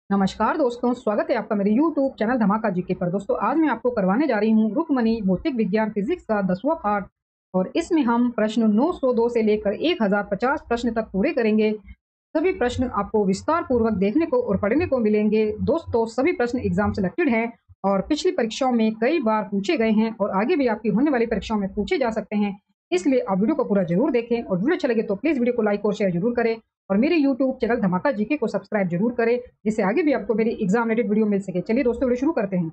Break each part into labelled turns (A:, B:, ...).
A: नमस्कार दोस्तों, स्वागत है आपका मेरे YouTube चैनल धमाका जीके पर। दोस्तों आज मैं आपको करवाने जा रही हूँ रुक्मणी भौतिक विज्ञान फिजिक्स का 10वां पार्ट और इसमें हम प्रश्न 902 से लेकर 1050 प्रश्न तक पूरे करेंगे। सभी प्रश्न आपको विस्तार पूर्वक देखने को और पढ़ने को मिलेंगे। दोस्तों सभी प्रश्न एग्जाम सेलेक्टेड हैं और पिछली परीक्षाओं में कई बार पूछे गए हैं और आगे भी आपकी होने वाली परीक्षाओं में पूछे जा सकते हैं। इसलिए आप वीडियो को पूरा जरूर देखें और वीडियो अच्छा लगे तो प्लीज वीडियो को लाइक और शेयर जरूर करें और मेरे यूट्यूब चैनल धमाका जीके को सब्सक्राइब जरूर करें, जिससे आगे भी आपको मेरी एग्जाम रिलेटेड वीडियो मिल सके। चलिए दोस्तों वीडियो शुरू करते हैं।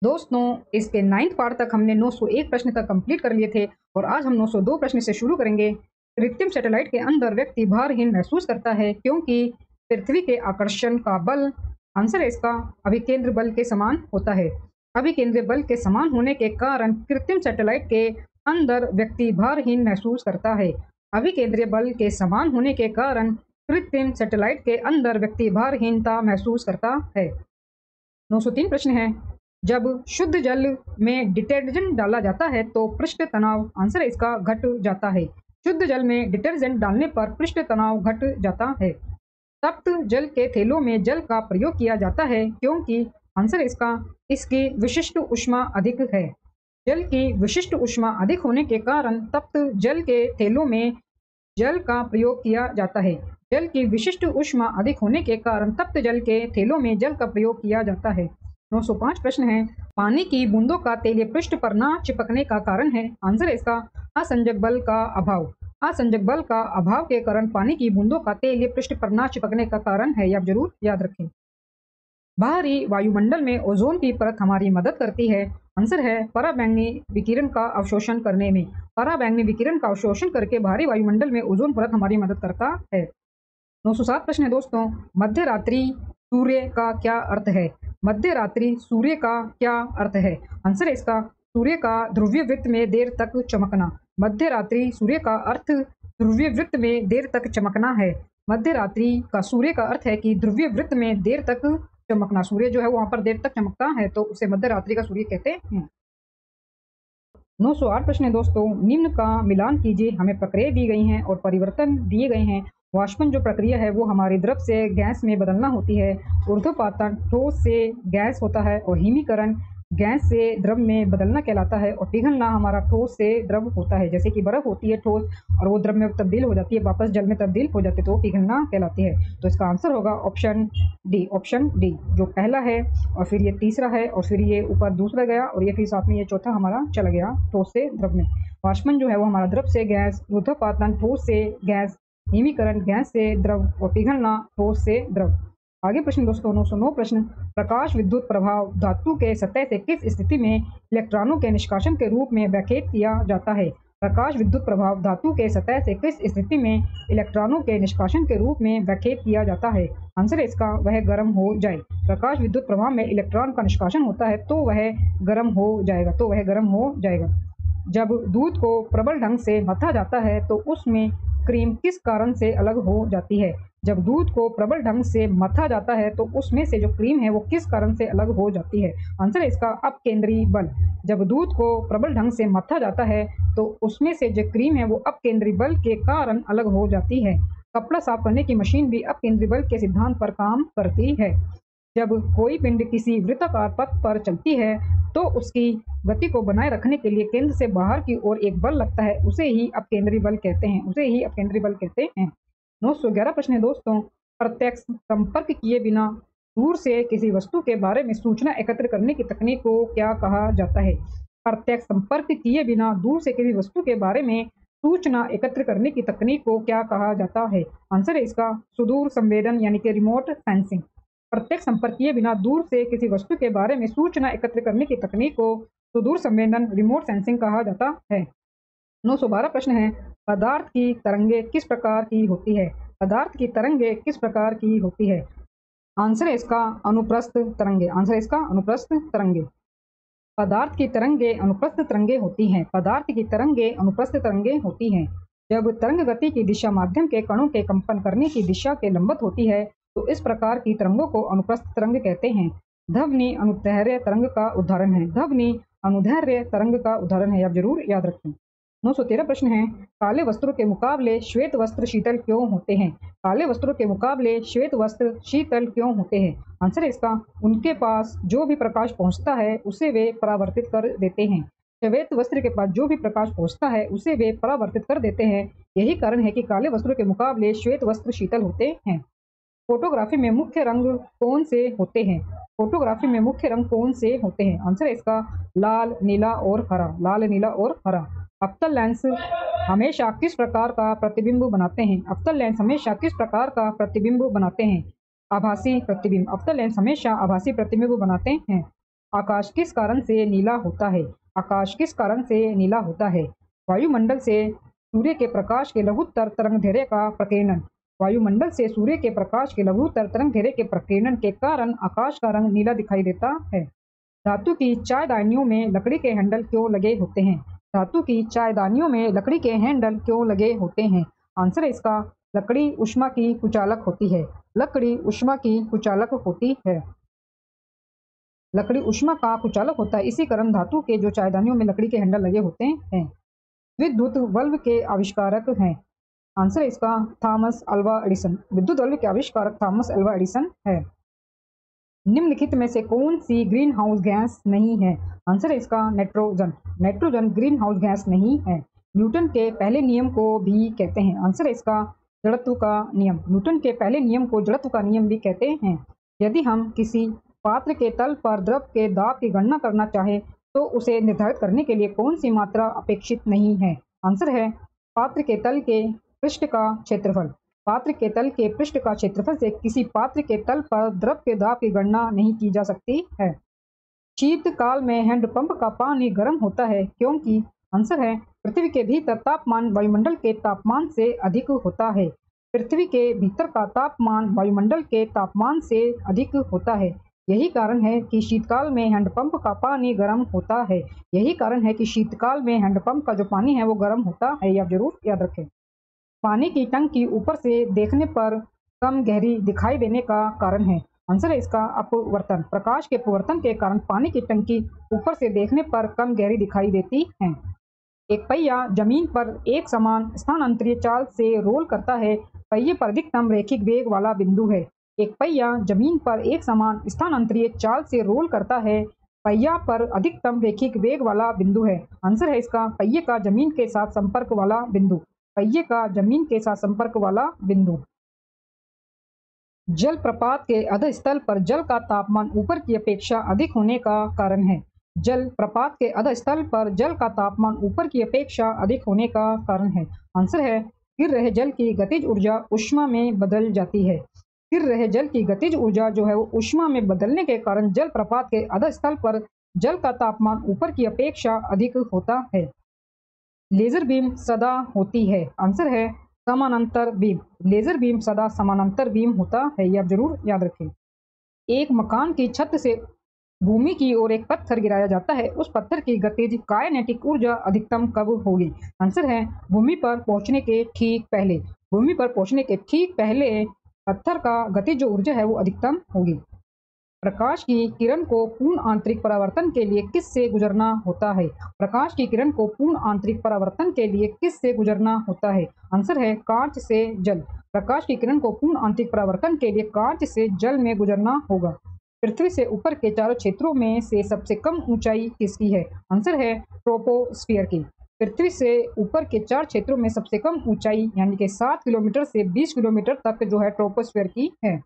A: दोस्तों इसके 9th पार्ट तक हमने 901 प्रश्न तक कंप्लीट कर लिए थे और आज हम 902 प्रश्न से शुरू करेंगे। कृत्रिम सैटेलाइट के अंदर व्यक्ति भारहीन महसूस करता है क्योंकि पृथ्वी के आकर्षण का बल, आंसर है इसका, अभिकेंद्र बल के समान होता है। अभिकेंद्र बल के समान होने के कारण कृत्रिम सैटेलाइट के अंदर व्यक्ति भारहीन महसूस करता है। अभिकेंद्रीय बल के समान होने के कारण कृत्रिम सैटेलाइट के अंदर व्यक्ति भारहीनता महसूस करता है। 903 प्रश्न है, जब शुद्ध जल में डिटर्जेंट डाला जाता है तो पृष्ठ तनाव, आंसर है इसका, घट जाता है। शुद्ध जल में डिटर्जेंट डालने पर पृष्ठ तनाव घट जाता है। तप्त जल के थैलों में जल का प्रयोग किया जाता है क्योंकि, आंसर है इसका, इसकी विशिष्ट ऊष्मा अधिक है। जल की विशिष्ट ऊष्मा अधिक होने के कारण तप्त जल के थैलों में जल का प्रयोग किया जाता है। जल की विशिष्ट ऊष्मा अधिक होने के कारण तप्त जल के थैलों में जल का प्रयोग किया जाता है। 905 प्रश्न है, पानी की बूंदों का तैलीय पृष्ठ पर न चिपकने का कारण है, आंसर है इसका, असंजक बल का अभाव। असंजक बल का अभाव के कारण पानी की बूंदों का तैलीय पृष्ठ पर न चिपकने का कारण है, यह आप जरूर याद रखें। बाहरी वायुमंडल में ओजोन की परत हमारी मदद करती है, आंसर है पराबैंगनी विकिरण का अवशोषण करने में। पराबैंगनी विकिरण का अवशोषण करके बाहरी वायुमंडल में ओजोन परत हमारी मदद करता है। 907 प्रश्न है दोस्तों, मध्य रात्रि सूर्य का क्या अर्थ है? मध्य रात्रि सूर्य का क्या अर्थ है? आंसर है इसका, सूर्य का ध्रुवीय वृत्त में देर तक चमकना। मध्य रात्रि सूर्य का अर्थ ध्रुवीय वृत्त में देर तक चमकना है। मध्य रात्रि का सूर्य का अर्थ है कि ध्रुवीय वृत्त में देर तक चमकना। सूर्य जो है वहां पर देर तक चमकता है तो उसे मध्य रात्रि का सूर्य कहते हैं। 908 प्रश्न है दोस्तों, निम्न का मिलान कीजिए। हमें प्रक्रिया दी गई हैं और परिवर्तन दिए गए हैं। वाष्पन जो प्रक्रिया है वो हमारी द्रव से गैस में बदलना होती है। ऊर्ध्वपातन ठोस से गैस होता है और हिमीकरण गैस से द्रव में बदलना कहलाता है। और पिघलना हमारा ठोस से द्रव होता है। जैसे कि बर्फ होती है ठोस और वो द्रव में तब्दील हो जाती है, वापस जल में तब्दील हो जाती है, तो वो पिघलना कहलाती है। तो इसका आंसर होगा ऑप्शन डी। ऑप्शन डी जो पहला है और फिर ये तीसरा है और फिर ये ऊपर दूसरा गया और ये फिर साथ में ये चौथा हमारा चला गया ठोस से द्रव में। वाष्पन जो है वो हमारा द्रव से गैस, ऊर्ध्वपातन ठोस से गैस, हिमीकरण गैस से द्रव और पिघलना ठोस से द्रव। आगे प्रश्न दोस्तों 909 प्रश्न, प्रकाश विद्युत प्रभाव धातु के सतह से किस स्थिति में इलेक्ट्रॉनों के निष्कासन के रूप में व्याख्यात किया जाता है? प्रकाश विद्युत प्रभाव धातु के सतह से किस स्थिति में इलेक्ट्रॉनों के निष्कासन के रूप में व्याख्यात किया जाता है? आंसर है इसका, वह गर्म हो जाए। प्रकाश विद्युत प्रभाव में इलेक्ट्रॉन का निष्कासन होता है तो वह गर्म हो जाएगा, तो वह गर्म हो जाएगा। जब दूध को प्रबल ढंग से मथा जाता है तो उसमें क्रीम किस कारण से अलग हो जाती है? जब दूध को प्रबल ढंग से मथा जाता है तो उसमें से जो क्रीम है वो किस कारण से अलग हो जाती है? आंसर है इसका, अपकेंद्री बल। जब दूध को प्रबल ढंग से मथा जाता है तो उसमें से जो क्रीम है वो अपकेंद्री बल के कारण अलग हो जाती है। कपड़ा साफ करने की मशीन भी अपकेंद्री बल के सिद्धांत पर काम करती है। जब कोई पिंड किसी वृत्ताकार पथ पर चलती है तो उसकी गति को बनाए रखने के लिए केंद्र से बाहर की ओर एक बल लगता है, उसे ही अपकेंद्री बल कहते हैं, उसे ही अपकेंद्री बल कहते हैं। 911 प्रश्न है दोस्तों, प्रत्यक्ष संपर्क किए बिना दूर से किसी वस्तु के बारे में सूचना एकत्र करने की तकनीक को क्या कहा जाता है? प्रत्यक्ष संपर्क किए बिना दूर से किसी वस्तु के बारे में सूचना एकत्र करने की तकनीक को क्या कहा जाता है? आंसर है इसका, सुदूर संवेदन यानी कि रिमोट सेंसिंग। प्रत्यक्ष संपर्क किए बिना दूर से किसी वस्तु के बारे में सूचना एकत्र करने की तकनीक को सुदूर संवेदन, रिमोट सेंसिंग कहा जाता है। 912 प्रश्न है, पदार्थ की तरंगे किस प्रकार की होती है? पदार्थ की तरंगे किस प्रकार की होती है? आंसर है इसका, अनुप्रस्थ तरंगे। आंसर है इसका, अनुप्रस्थ तरंगे। पदार्थ की तरंगे अनुप्रस्थ तरंगे होती हैं। पदार्थ की तरंगे अनुप्रस्थ तरंगे होती हैं। जब तरंग गति की दिशा माध्यम के कणों के कंपन करने की दिशा के लंबवत होती है तो इस प्रकार की तरंगों को अनुप्रस्थ तरंग कहते हैं। ध्वनि अनुदैर्ध्य तरंग का उदाहरण है। ध्वनि अनुदैर्ध्य तरंग का उदाहरण है, आप जरूर याद रखें। 913 प्रश्न है, काले वस्त्रों के मुकाबले श्वेत वस्त्र शीतल क्यों होते हैं? काले वस्त्रों के मुकाबले श्वेत वस्त्र शीतल क्यों होते हैं? आंसर है इसका, उनके पास जो भी प्रकाश पहुंचता है उसे वे परावर्तित कर देते हैं। श्वेत वस्त्र के पास जो भी प्रकाश पहुंचता है उसे वे परावर्तित कर देते हैं। यही कारण है कि काले वस्त्रों के मुकाबले श्वेत वस्त्र शीतल होते हैं। फोटोग्राफी में मुख्य रंग कौन से होते हैं? फोटोग्राफी में मुख्य रंग कौन से होते हैं? आंसर है इसका, लाल, नीला और हरा। लाल, नीला और हरा। अवतल लेंस हमेशा किस प्रकार का प्रतिबिंब बनाते हैं? अवतल लेंस हमेशा किस प्रकार का प्रतिबिंब बनाते हैं? आभासी प्रतिबिंब। अवतल लेंस हमेशा आभासी प्रतिबिंब बनाते हैं। आकाश किस कारण से नीला होता है? आकाश किस कारण से नीला होता है? वायुमंडल से सूर्य के प्रकाश के लघुत्तर तरंगदैर्घ्य का प्रकीर्णन। वायुमंडल से सूर्य के प्रकाश के लघुत्तर तरंगदैर्घ्य के प्रकीर्णन के कारण आकाश का रंग नीला दिखाई देता है। धातु की चायदानियों में लकड़ी के हैंडल क्यों लगे होते हैं? धातु की चायदानियों में लकड़ी के हैंडल क्यों लगे होते हैं? आंसर है इसका, लकड़ी ऊष्मा की कुचालक होती है। लकड़ी ऊष्मा की कुचालक होती है। लकड़ी ऊष्मा का कुचालक होता है, इसी कारण धातु के जो चायदानियों में लकड़ी के हैंडल लगे होते हैं। विद्युत बल्ब के आविष्कारक हैं? आंसर है इसका, थॉमस अल्वा एडिसन। विद्युत बल्ब के आविष्कारक थॉमस अल्वा एडिसन है। निम्नलिखित में से कौन सी ग्रीन हाउस गैस नहीं है? आंसर है इसका, nitrogen. Nitrogen green house gas नहीं है। न्यूटन के पहले नियम को भी कहते हैं? आंसर है इसका, जड़त्व का नियम। न्यूटन के पहले नियम को जड़त्व का नियम भी कहते हैं। यदि हम किसी पात्र के तल पर द्रव के दाब की गणना करना चाहे तो उसे निर्धारित करने के लिए कौन सी मात्रा अपेक्षित नहीं है? आंसर है, पात्र के तल के पृष्ठ का क्षेत्रफल। पात्र के तल के पृष्ठ का क्षेत्रफल से किसी पात्र के तल पर द्रव के दाब की गणना नहीं की जा सकती है। शीतकाल में हैंडपंप का पानी गर्म होता है क्योंकि? आंसर है, पृथ्वी के भीतर तापमान वायुमंडल के तापमान से अधिक होता है। पृथ्वी के भीतर का तापमान वायुमंडल के तापमान से अधिक होता है। यही कारण है कि शीतकाल में हैंडपंप का पानी गर्म होता है। यही कारण है कि शीतकाल में हैंडपंप का जो पानी है वो गर्म होता है। आप जरूर याद रखें। पानी की टंकी ऊपर से देखने पर कम गहरी दिखाई देने का कारण है? आंसर है इसका, अपवर्तन। प्रकाश के अपवर्तन के कारण पानी की टंकी ऊपर से देखने पर कम गहरी दिखाई देती है। एक पहिया जमीन पर एक समान स्थानांतरित चाल से रोल करता है। पहिए पर अधिकतम रैखिक वेग वाला बिंदु है। एक पहिया जमीन पर एक समान स्थानांतरित चाल से रोल करता है। पहिया पर अधिकतम रैखिक वेग वाला बिंदु है। आंसर है इसका, पहिए का जमीन के साथ संपर्क वाला बिंदु। पहिए का जमीन के साथ संपर्क वाला बिंदु। जलप्रपात के अधस्तल पर जल का तापमान ऊपर की अपेक्षा अधिक होने का कारण है? जल प्रपात के अधस्तल पर जल का तापमान ऊपर की अपेक्षा अधिक होने का कारण है? आंसर है, गिर रहे जल की गतिज ऊर्जा ऊष्मा में बदल जाती है। गिर रहे जल की गतिज ऊर्जा जो है वो ऊष्मा में बदलने के कारण जल प्रपात के अधस्तल पर जल का तापमान ऊपर की अपेक्षा अधिक होता है। लेजर बीम सदा होती है? आंसर है, समानांतर बीम। लेजर बीम सदा समानांतर बीम होता है। ये आप जरूर याद रखें। एक मकान की छत से भूमि की ओर एक पत्थर गिराया जाता है, उस पत्थर की गतिज काइनेटिक ऊर्जा अधिकतम कब होगी? आंसर है, भूमि पर पहुंचने के ठीक पहले। भूमि पर पहुंचने के ठीक पहले पत्थर का गतिज जो ऊर्जा है वो अधिकतम होगी। प्रकाश की किरण को पूर्ण आंतरिक परावर्तन के लिए किस से गुजरना होता है? प्रकाश की किरण को पूर्ण आंतरिक परावर्तन के लिए किस से गुजरना होता है? आंसर है, कांच से जल। प्रकाश की किरण को पूर्ण आंतरिक परावर्तन के लिए कांच से जल में गुजरना होगा। पृथ्वी से ऊपर के चारों क्षेत्रों में से सबसे कम ऊंचाई किसकी है? आंसर है, ट्रोपोस्फियर की। पृथ्वी से ऊपर के 4 क्षेत्रों में सबसे कम ऊंचाई यानी कि 7 किलोमीटर से 20 किलोमीटर तक जो है ट्रोपोस्फियर की है।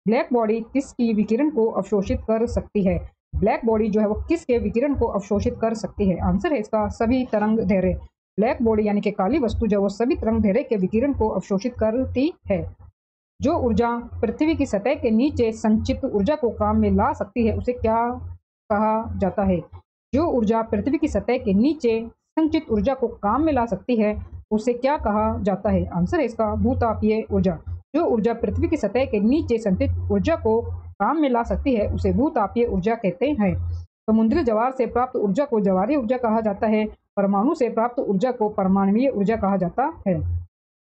A: ब्लैक बॉडी किसकी विकिरण को अवशोषित कर सकती है? ब्लैक बॉडी जो है वो किसके विकिरण को अवशोषित कर सकती है? आंसर है इसका, सभी तरंगदैर्घ्य। ब्लैक बॉडी यानी कि काली वस्तु जो है वो सभी तरंगदैर्घ्य के विकिरण को अवशोषित करती है। जो ऊर्जा पृथ्वी की सतह के नीचे संचित ऊर्जा को काम में ला सकती है उसे क्या कहा जाता है? जो ऊर्जा पृथ्वी की सतह के नीचे संचित ऊर्जा को काम में ला सकती है उसे क्या कहा जाता है? आंसर है इसका, भूतापीय ऊर्जा। जो ऊर्जा पृथ्वी की सतह के नीचे संचित ऊर्जा को काम में ला सकती है उसे भूतापीय ऊर्जा कहते हैं। समुद्री ज्वार से प्राप्त ऊर्जा को ज्वारीय ऊर्जा कहा जाता है। परमाणु से प्राप्त ऊर्जा को परमाणुीय ऊर्जा कहा जाता है।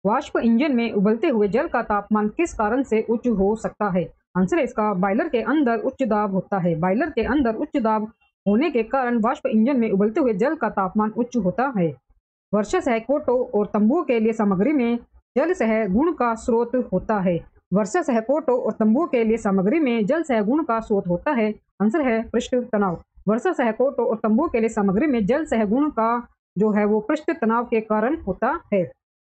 A: वाष्प इंजन में उबलते हुए जल का तापमान किस कारण से उच्च हो सकता है? आंसर है इसका, बॉयलर के अंदर उच्च दाब होता है। बॉयलर के अंदर उच्च दाब होने के कारण वाष्प इंजन में उबलते हुए जल का तापमान उच्च होता है। वर्षा सह कोटों और तंबुओं के लिए सामग्री में जल सह गुण का स्रोत होता है। वर्षा सह कोटों और तंबुओं के लिए सामग्री में जल सह गुण का स्रोत होता है। आंसर है पृष्ठ तनाव। वर्षा सह कोटों और तंबुओं के लिए सामग्री में जल सह गुण का जो है वो पृष्ठ तनाव के कारण होता है।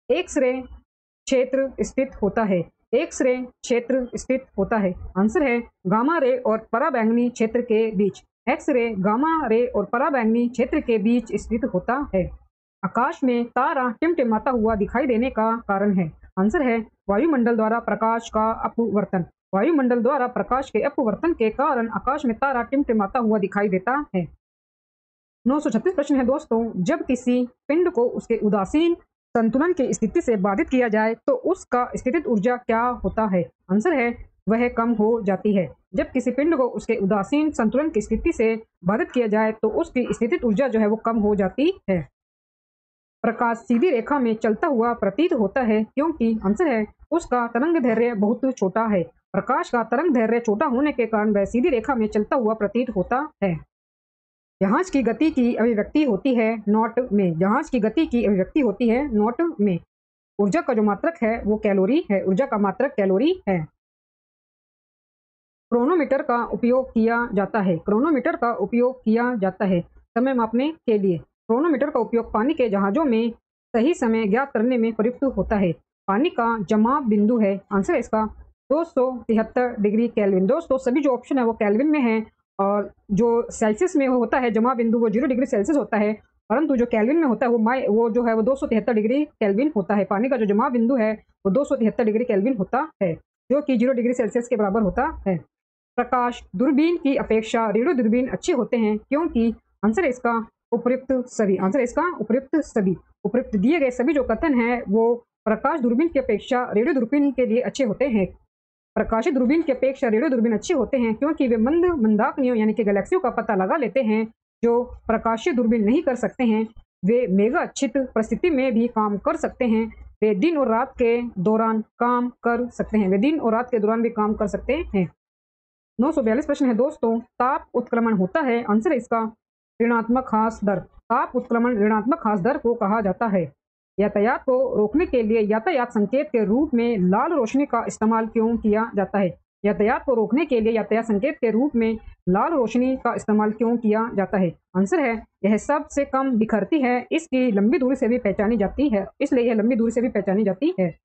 A: एक्स-रे क्षेत्र स्थित होता है। एक्स-रे क्षेत्र स्थित होता है। आंसर है गामा रे और पराबैंगनी क्षेत्र के बीच। एक्स-रे गामा रे और पराबैंगनी क्षेत्र के बीच स्थित होता है। आकाश में तारा टिमटिमाता हुआ दिखाई देने का कारण है। आंसर है वायुमंडल द्वारा प्रकाश का अपवर्तन। वायुमंडल द्वारा प्रकाश के अपवर्तन के कारण आकाश में तारा टिमटिमाता हुआ दिखाई देता है। 936 प्रश्न है दोस्तों, जब किसी पिंड को उसके उदासीन संतुलन की स्थिति से बाधित किया जाए तो उसका स्थितिज ऊर्जा क्या होता है? आंसर है वह कम हो जाती है। जब किसी पिंड को उसके उदासीन संतुलन की स्थिति से बाधित किया जाए तो उसकी स्थितिज ऊर्जा जो है वो कम हो जाती है। प्रकाश सीधी रेखा में चलता हुआ प्रतीत होता है क्योंकि आंसर है उसका तरंग दैर्घ्य बहुत छोटा है। प्रकाश का तरंग दैर्घ्य छोटा होने के कारण वह सीधी रेखा में चलता हुआ प्रतीत होता है। जहाज की गति की अभिव्यक्ति होती है नॉट में। जहाज की गति की अभिव्यक्ति होती है नॉट में। ऊर्जा का जो मात्रक है वो कैलोरी है। ऊर्जा का मात्रक कैलोरी है। क्रोनोमीटर का उपयोग किया जाता है। क्रोनोमीटर का उपयोग किया जाता है समय मापने के लिए। क्रोनोमीटर का उपयोग पानी के जहाजों में सही समय ज्ञात करने में प्रयुक्त होता है। पानी का जमाव बिंदु है। आंसर है इसका 273 डिग्री केल्विन। दोस्तों सभी जो ऑप्शन है वो केल्विन में है और जो सेल्सियस में होता है जमाव बिंदु वो 0 डिग्री सेल्सियस होता है, परंतु जो केल्विन में होता है वो जो है वो 273 डिग्री केल्विन होता है। पानी का जो जमाव बिंदु है वो 273 डिग्री केल्विन होता है जो कि 0 डिग्री सेल्सियस के बराबर होता है। प्रकाश दूरबीन की अपेक्षा रेडियो दूरबीन अच्छे होते हैं क्योंकि आंसर है इसका उपयुक्त सभी। आंसर है इसका उपयुक्त सभी। उपयुक्त दिए गए सभी जो कथन है वो प्रकाश दूरबीन की अपेक्षा रेडियो दूरबीन के लिए अच्छे होते हैं। प्रकाशित दूरबीन की अपेक्षा रेडियो दूरबीन अच्छे होते हैं क्योंकि वे मंदाकिनियों यानी कि गैलेक्सियों का पता लगा लेते हैं जो प्रकाशीय दूरबीन नहीं कर सकते हैं। वे मेगा अच्छित परिस्थिति में भी काम कर सकते हैं। वे दिन और रात के दौरान काम कर सकते हैं। वे दिन और रात के दौरान भी काम कर सकते हैं। 942 प्रश्न है दोस्तों, ताप उत्क्रमण होता है। आंसर है इसका ऋणात्मक ह्रास दर। ताप उत्क्रमण ऋणात्मक ह्रास दर को कहा जाता है। यातायात को रोकने के लिए यातायात संकेत के रूप में लाल रोशनी का इस्तेमाल क्यों किया जाता है? यातायात को रोकने के लिए यातायात संकेत के रूप में लाल रोशनी का इस्तेमाल क्यों किया जाता है? आंसर है यह सबसे कम बिखरती है, इसकी लंबी दूरी से भी पहचानी जाती है, इसलिए यह लंबी दूरी से भी पहचानी जाती है।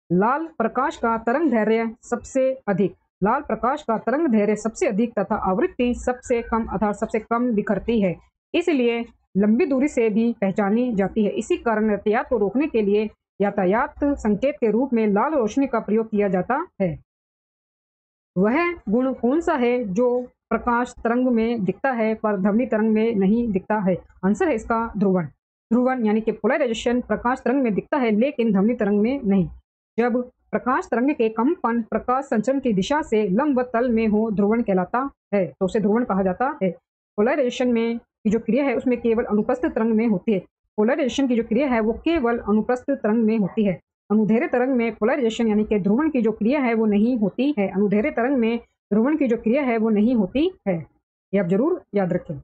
A: लाल प्रकाश का तरंग दैर्घ्य सबसे अधिक। लाल प्रकाश का तरंग दैर्घ्य सबसे अधिक तथा आवृत्ति सबसे कम अर्थात सबसे कम बिखरती है, इसलिए लंबी दूरी से भी पहचानी जाती है। इसी कारण यातायात को रोकने के लिए यातायात संकेत के रूप में लाल रोशनी का प्रयोग किया जाता है। वह गुण कौन सा है जो प्रकाश तरंग में दिखता है पर ध्वनि तरंग में नहीं दिखता है? आंसर है इसका ध्रुवण। ध्रुवण यानी कि पोलराइजेशन प्रकाश तरंग में दिखता है लेकिन ध्वनि तरंग में नहीं। जब प्रकाश तरंग के कंपन प्रकाश संचरण की दिशा से लंबवत तल में हो ध्रुवण कहलाता है, तो उसे ध्रुवण कहा जाता है। पोलराइजेशन में की जो क्रिया है उसमें केवल अनुप्रस्थ तरंग में होती है। पोलराइजेशन की जो क्रिया है वो केवल अनुप्रस्थ तरंग में होती है। अनुधेरे तरंग में पोलराइजेशन यानी कि ध्रुवण की जो क्रिया है वो नहीं होती है। अनुधेरे तरंग में ध्रुवण की जो क्रिया है वो नहीं होती है। ये आप जरूर याद रखें।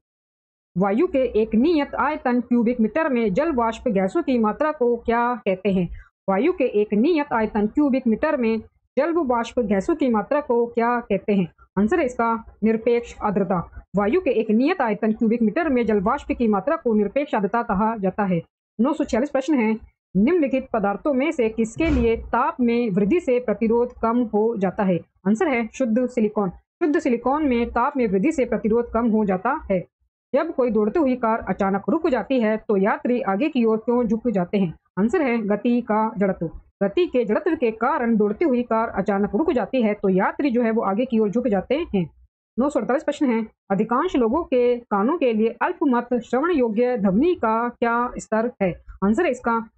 A: वायु के एक नियत आयतन क्यूबिक मीटर में जल वाष्प गैसों की मात्रा को क्या कहते हैं? वायु के एक नियत आयतन क्यूबिक मीटर में जल वाष्प गैसों की मात्रा को क्या कहते हैं? आंसर है इसका निरपेक्ष आर्द्रता। वायु के एक नियत आयतन क्यूबिक मीटर में जल वाष्प की मात्रा को निरपेक्ष आर्द्रता कहा जाता है। 946 प्रश्न है, निम्नलिखित पदार्थों में से किसके लिए ताप में वृद्धि से प्रतिरोध कम हो जाता है? आंसर है शुद्ध सिलिकॉन। शुद्ध सिलिकॉन में ताप में वृद्धि से प्रतिरोध कम हो जाता है। जब कोई दौड़ती हुई कार अचानक रुक जाती है तो यात्री आगे की ओर क्यों झुक जाते हैं? आंसर है गति का जड़त्व। गति के जड़त्व के कारण दौड़ती हुई कार अचानक रुक जाती है तो यात्री जो है वो आगे की ओर झुक जाते हैं। 948 प्रश्न है, अधिकांश लोगों के कानों के लिए अल्पमत श्रवण योग्य ध्वनि का क्या स्तर है? आंसर है इसका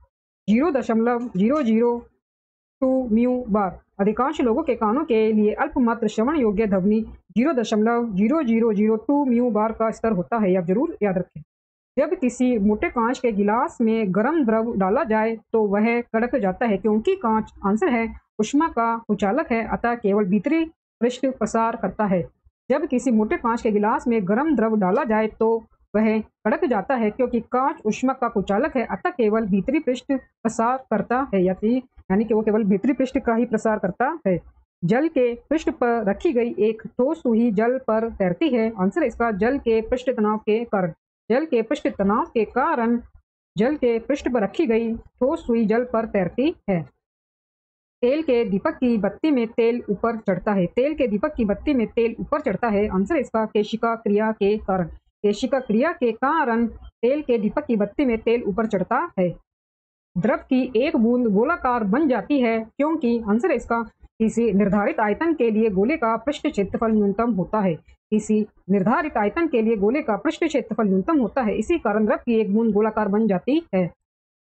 A: 0.002 म्यू बार। अधिकांश लोगों के कानों के लिए अल्पमात्र श्रवण योग्य ध्वनि 0.0002 म्यू बार का स्तर होता है। आप जरूर याद रखें। जब किसी मोटे कांच के गिलास में गर्म द्रव डाला जाए तो वह कड़क जाता है क्योंकि कांच आंसर है ऊष्मा का कुचालक है, अतः केवल भीतरी पृष्ठ प्रसार करता है। जब किसी मोटे कांच के गिलास में गर्म द्रव डाला जाए तो वह कड़क जाता है क्योंकि कांच ऊष्मा का कुचालक है, अतः केवल भीतरी पृष्ठ प्रसार करता है, यानी कि वो केवल भीतरी पृष्ठ का ही प्रसार करता है। जल के पृष्ठ पर रखी गई एक ठोस सुई जल पर तैरती है। आंसर है इसका जल के पृष्ठ तनाव के कारण। जल के पृष्ठ तनाव के कारण जल के पृष्ठ पर रखी गई ठोस सुई जल पर तैरती है। तेल के दीपक की बत्ती में तेल ऊपर चढ़ता है। तेल के दीपक की बत्ती में तेल ऊपर चढ़ता है। आंसर इसका केशिका क्रिया के कारण। केशिका क्रिया के कारण तेल के दीपक की बत्ती में तेल ऊपर चढ़ता है। द्रव की एक बूंद गोलाकार बन जाती है क्योंकि आंसर इसका किसी निर्धारित आयतन के लिए गोले का पृष्ठ क्षेत्रफल न्यूनतम होता है। किसी निर्धारित आयतन के लिए गोले का पृष्ठ क्षेत्रफल न्यूनतम होता है, इसी कारण द्रव की एक बूंद गोलाकार बन जाती है।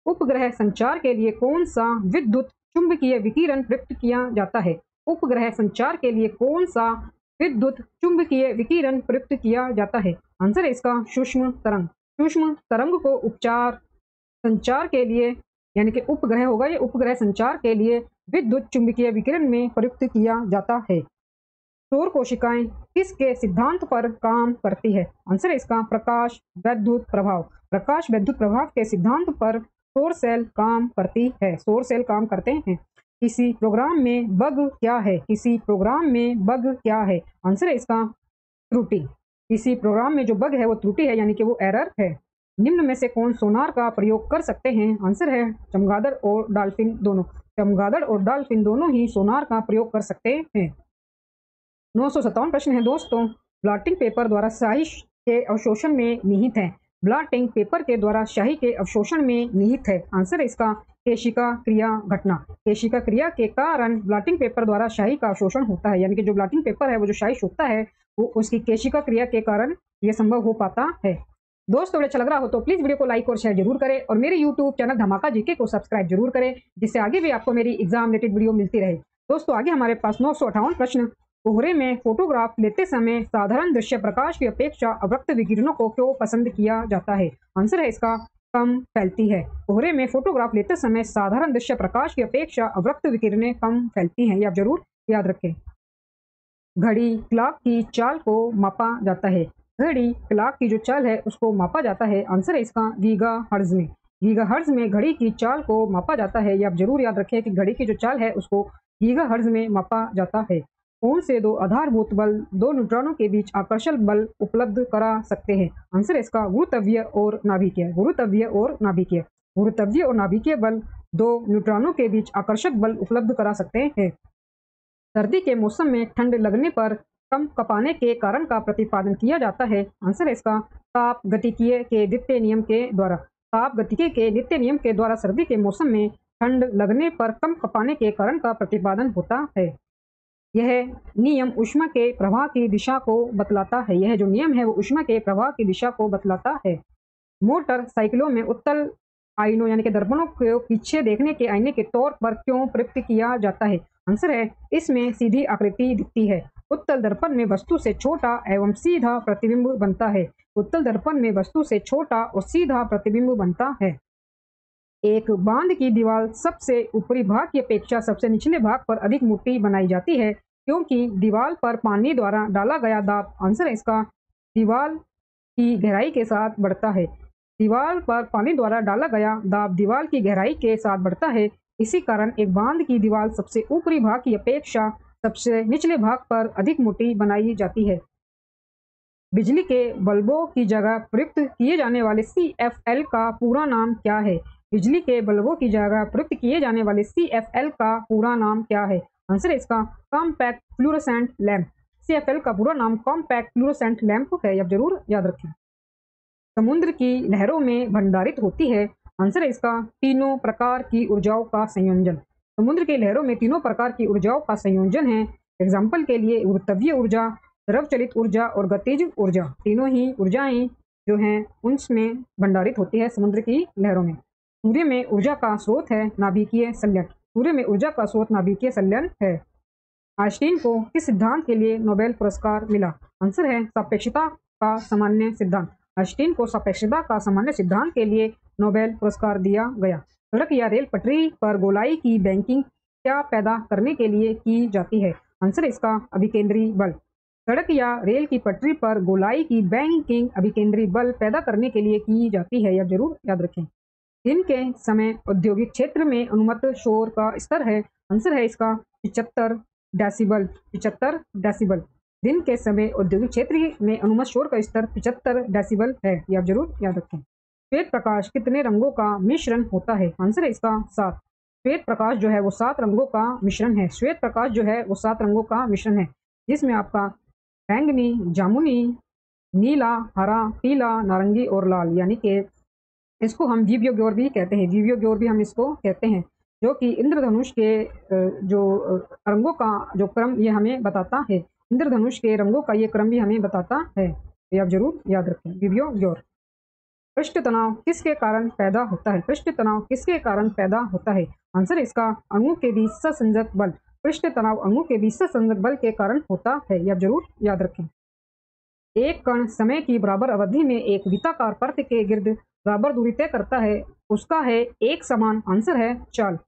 A: उपग्रह संचार के लिए कौन सा विद्युत चुंबकीय विकिरण प्रयुक्त किया जाता है? उपग्रह संचार के लिए कौन सा विद्युत चुंबकीय विकिरण प्रयुक्त किया जाता है? आंसर है इसका सूक्ष्म तरंग। सूक्ष्म तरंग को उपचार संचार के लिए, यानी कि उपग्रह होगा, ये उपग्रह संचार के लिए विद्युत चुंबकीय विकिरण में प्रयुक्त किया जाता है। सौर कोशिकाएं किसके सिद्धांत पर काम करती है? आंसर है इसका प्रकाश वैद्युत प्रभाव। प्रकाश वैद्युत प्रभाव के सिद्धांत पर सौर सेल काम करती है। सौर सेल काम करते हैं। किसी प्रोग्राम में बग क्या है? किसी प्रोग्राम में बग क्या है? आंसर है इसका त्रुटि। किसी प्रोग्राम में जो बग है वो त्रुटि है, यानी कि वो एरर है। निम्न में से कौन सोनार का प्रयोग कर सकते हैं? आंसर है चमगादड़ और डॉल्फिन दोनों। चमगादड़ और डॉल्फिन दोनों ही सोनार का प्रयोग कर सकते हैं। 957 प्रश्न है दोस्तों। ब्लॉटिंग पेपर द्वारा स्याही के अवशोषण में निहित है। ब्लॉटिंग पेपर के द्वारा स्याही के अवशोषण में निहित है। आंसर है इसका केशिका क्रिया घटना। केशिका क्रिया के कारण ब्लॉटिंग पेपर द्वारा स्याही का अवशोषण होता है, यानी कि जो ब्लॉटिंग पेपर है वो जो स्याही सोखता है वो उसकी केशिका क्रिया के कारण ये संभव हो पाता है। दोस्तों वीडियो अच्छा लग रहा हो तो प्लीज वीडियो को लाइक और शेयर जरूर करें और मेरे यूट्यूब चैनल धमाका जीके को सब्सक्राइब जरूर करें, जिससे आगे भी आपको मेरी एग्जाम रिलेटेड वीडियो मिलती रहे। दोस्तों आगे हमारे पास 958 प्रश्न। कोहरे में फोटोग्राफ लेते समय साधारण दृश्य प्रकाश की अपेक्षा अवरक्त विकिरणों को क्यों पसंद किया जाता है? आंसर है इसका कम फैलती है। कोहरे में फोटोग्राफ लेते समय साधारण दृश्य प्रकाश की अपेक्षा अवरक्त विकिरणें कम फैलती हैं, ये आप जरूर याद रखें। घड़ी क्लॉक की चाल को मापा जाता है। घड़ी क्लॉक की जो चाल है उसको मापा जाता है। आंसर है इसका गीगाहर्ट्ज में। गीगाहर्ट्ज में घड़ी की चाल को मापा जाता है, ये आप जरूर याद रखें कि घड़ी की जो चाल है उसको गीगाहर्ट्ज में मापा जाता है। कौन से दो आधारभूत बल दो न्यूट्रॉनों के बीच आकर्षण बल उपलब्ध करा सकते हैं? आंसर है इसका गुरुत्वीय और नाभिकीय। गुरुत्वीय और नाभिकीय। गुरुत्वीय और नाभिकीय बल दो न्यूट्रॉनों के बीच आकर्षक बल उपलब्ध करा सकते हैं। सर्दी के मौसम में ठंड लगने पर कम कपाने के कारण का प्रतिपादन किया जाता है। आंसर है इसका ताप गतिकीय के द्वितीय नियम के द्वारा। ताप गतिकीय के द्वितीय नियम के द्वारा सर्दी के मौसम में ठंड लगने पर कम कपाने के कारण का प्रतिपादन होता है। यह नियम ऊष्मा के प्रवाह की दिशा को बतलाता है। यह जो नियम है वो ऊष्मा के प्रवाह की दिशा को बतलाता है। मोटर साइकिलों में उत्तल आईनों यानी कि दर्पणों को पीछे देखने के आईने के तौर पर क्यों प्रयुक्त किया जाता है? आंसर है इसमें सीधी आकृति दिखती है। उत्तल दर्पण में वस्तु से छोटा एवं सीधा प्रतिबिंब बनता है। उत्तल दर्पण में वस्तु से छोटा और सीधा प्रतिबिंब बनता है। एक बांध की दीवार सबसे ऊपरी भाग की अपेक्षा सबसे निचले भाग पर अधिक मोटी बनाई जाती है क्योंकि दीवार पर पानी द्वारा डाला गया दाब, आंसर है इसका, दीवार की गहराई के साथ बढ़ता है। दीवार पर पानी द्वारा डाला गया दाब दीवार की गहराई के साथ बढ़ता है। इसी कारण एक बांध की दीवार सबसे ऊपरी भाग की अपेक्षा सबसे निचले भाग पर अधिक मोटी बनाई जाती है। बिजली के बल्बों की जगह प्रयुक्त किए जाने वाले CFL का पूरा नाम क्या है? बिजली के बल्बों की जगह प्रयुक्त किए जाने वाले CFL का पूरा नाम क्या है? आंसर है इसका कॉम्पैक्ट फ्लूरोसेंट लैंप। CFL का पूरा नाम कॉम्पैक्ट फ्लूरोसेंट लैंप है, आप जरूर याद रखें। समुद्र की लहरों में भंडारित होती है। आंसर है इसका तीनों प्रकार की ऊर्जाओं का संयोजन। समुद्र की लहरों में तीनों प्रकार की ऊर्जाओं का संयोजन है। एग्जाम्पल के लिए गुरुत्वीय ऊर्जा, द्रव चलित ऊर्जा और गतिज ऊर्जा, तीनों ही ऊर्जाएं जो हैं उनमें भंडारित होती है समुद्र की लहरों में। सूर्य में ऊर्जा का स्रोत है नाभिकीय संलयन। सूर्य में ऊर्जा का स्रोत नाभिकीय संलयन है। आइंस्टीन को किस सिद्धांत के लिए नोबेल पुरस्कार मिला? आंसर है सापेक्षता का सामान्य सिद्धांत। आइंस्टीन को सापेक्षता का सामान्य सिद्धांत के लिए नोबेल पुरस्कार दिया गया। सड़क या रेल पटरी पर गोलाई की बैंकिंग क्या पैदा करने के लिए की जाती है? आंसर इसका अभिकेंद्री बल। सड़क या रेल की पटरी पर गोलाई की बैंकिंग अभिकेंद्री बल पैदा करने के लिए की जाती है, यह जरूर याद रखें। दिन के समय औद्योगिक क्षेत्र में अनुमत शोर का स्तर है, आंसर है इसका 75 डेसिबल। 75 डेसिबल। दिन के समय औद्योगिक क्षेत्र में अनुमत शोर का स्तर 75 डेसिबल है, यह जरूर याद रखें। श्वेत प्रकाश कितने रंगों का मिश्रण होता है, आंसर है इसका 7। श्वेत प्रकाश जो है वो 7 रंगों का मिश्रण है। श्वेत प्रकाश जो है वो 7 रंगों का मिश्रण है, जिसमें आपका बैंगनी, जामुनी, नीला, हरा, पीला, नारंगी और लाल, यानी कि इसको हम विवियो ग्योर भी कहते हैं। विवियो ग्योर भी हम इसको कहते हैं, जो कि इंद्रधनुष के जो रंगों का जो क्रम ये हमें बताता है। इंद्रधनुष के रंगों का ये क्रम भी हमें बताता है, ये आप जरूर याद रखें, विवियो ग्योर। पृष्ठ तनाव किसके कारण पैदा होता है, पृष्ठ तनाव किसके कारण पैदा होता है, आंसर इसका अणु के बीच सहसंयोजक बल। पृष्ठ तनाव अणु के बीच सहसंयोजक बल के कारण होता है, यह जरूर याद रखें। एक कण समय की बराबर अवधि में एक वृत्ताकार पर्त के गिर्द बराबर दूरी तय करता है, उसका है एक समान, आंसर है चाल।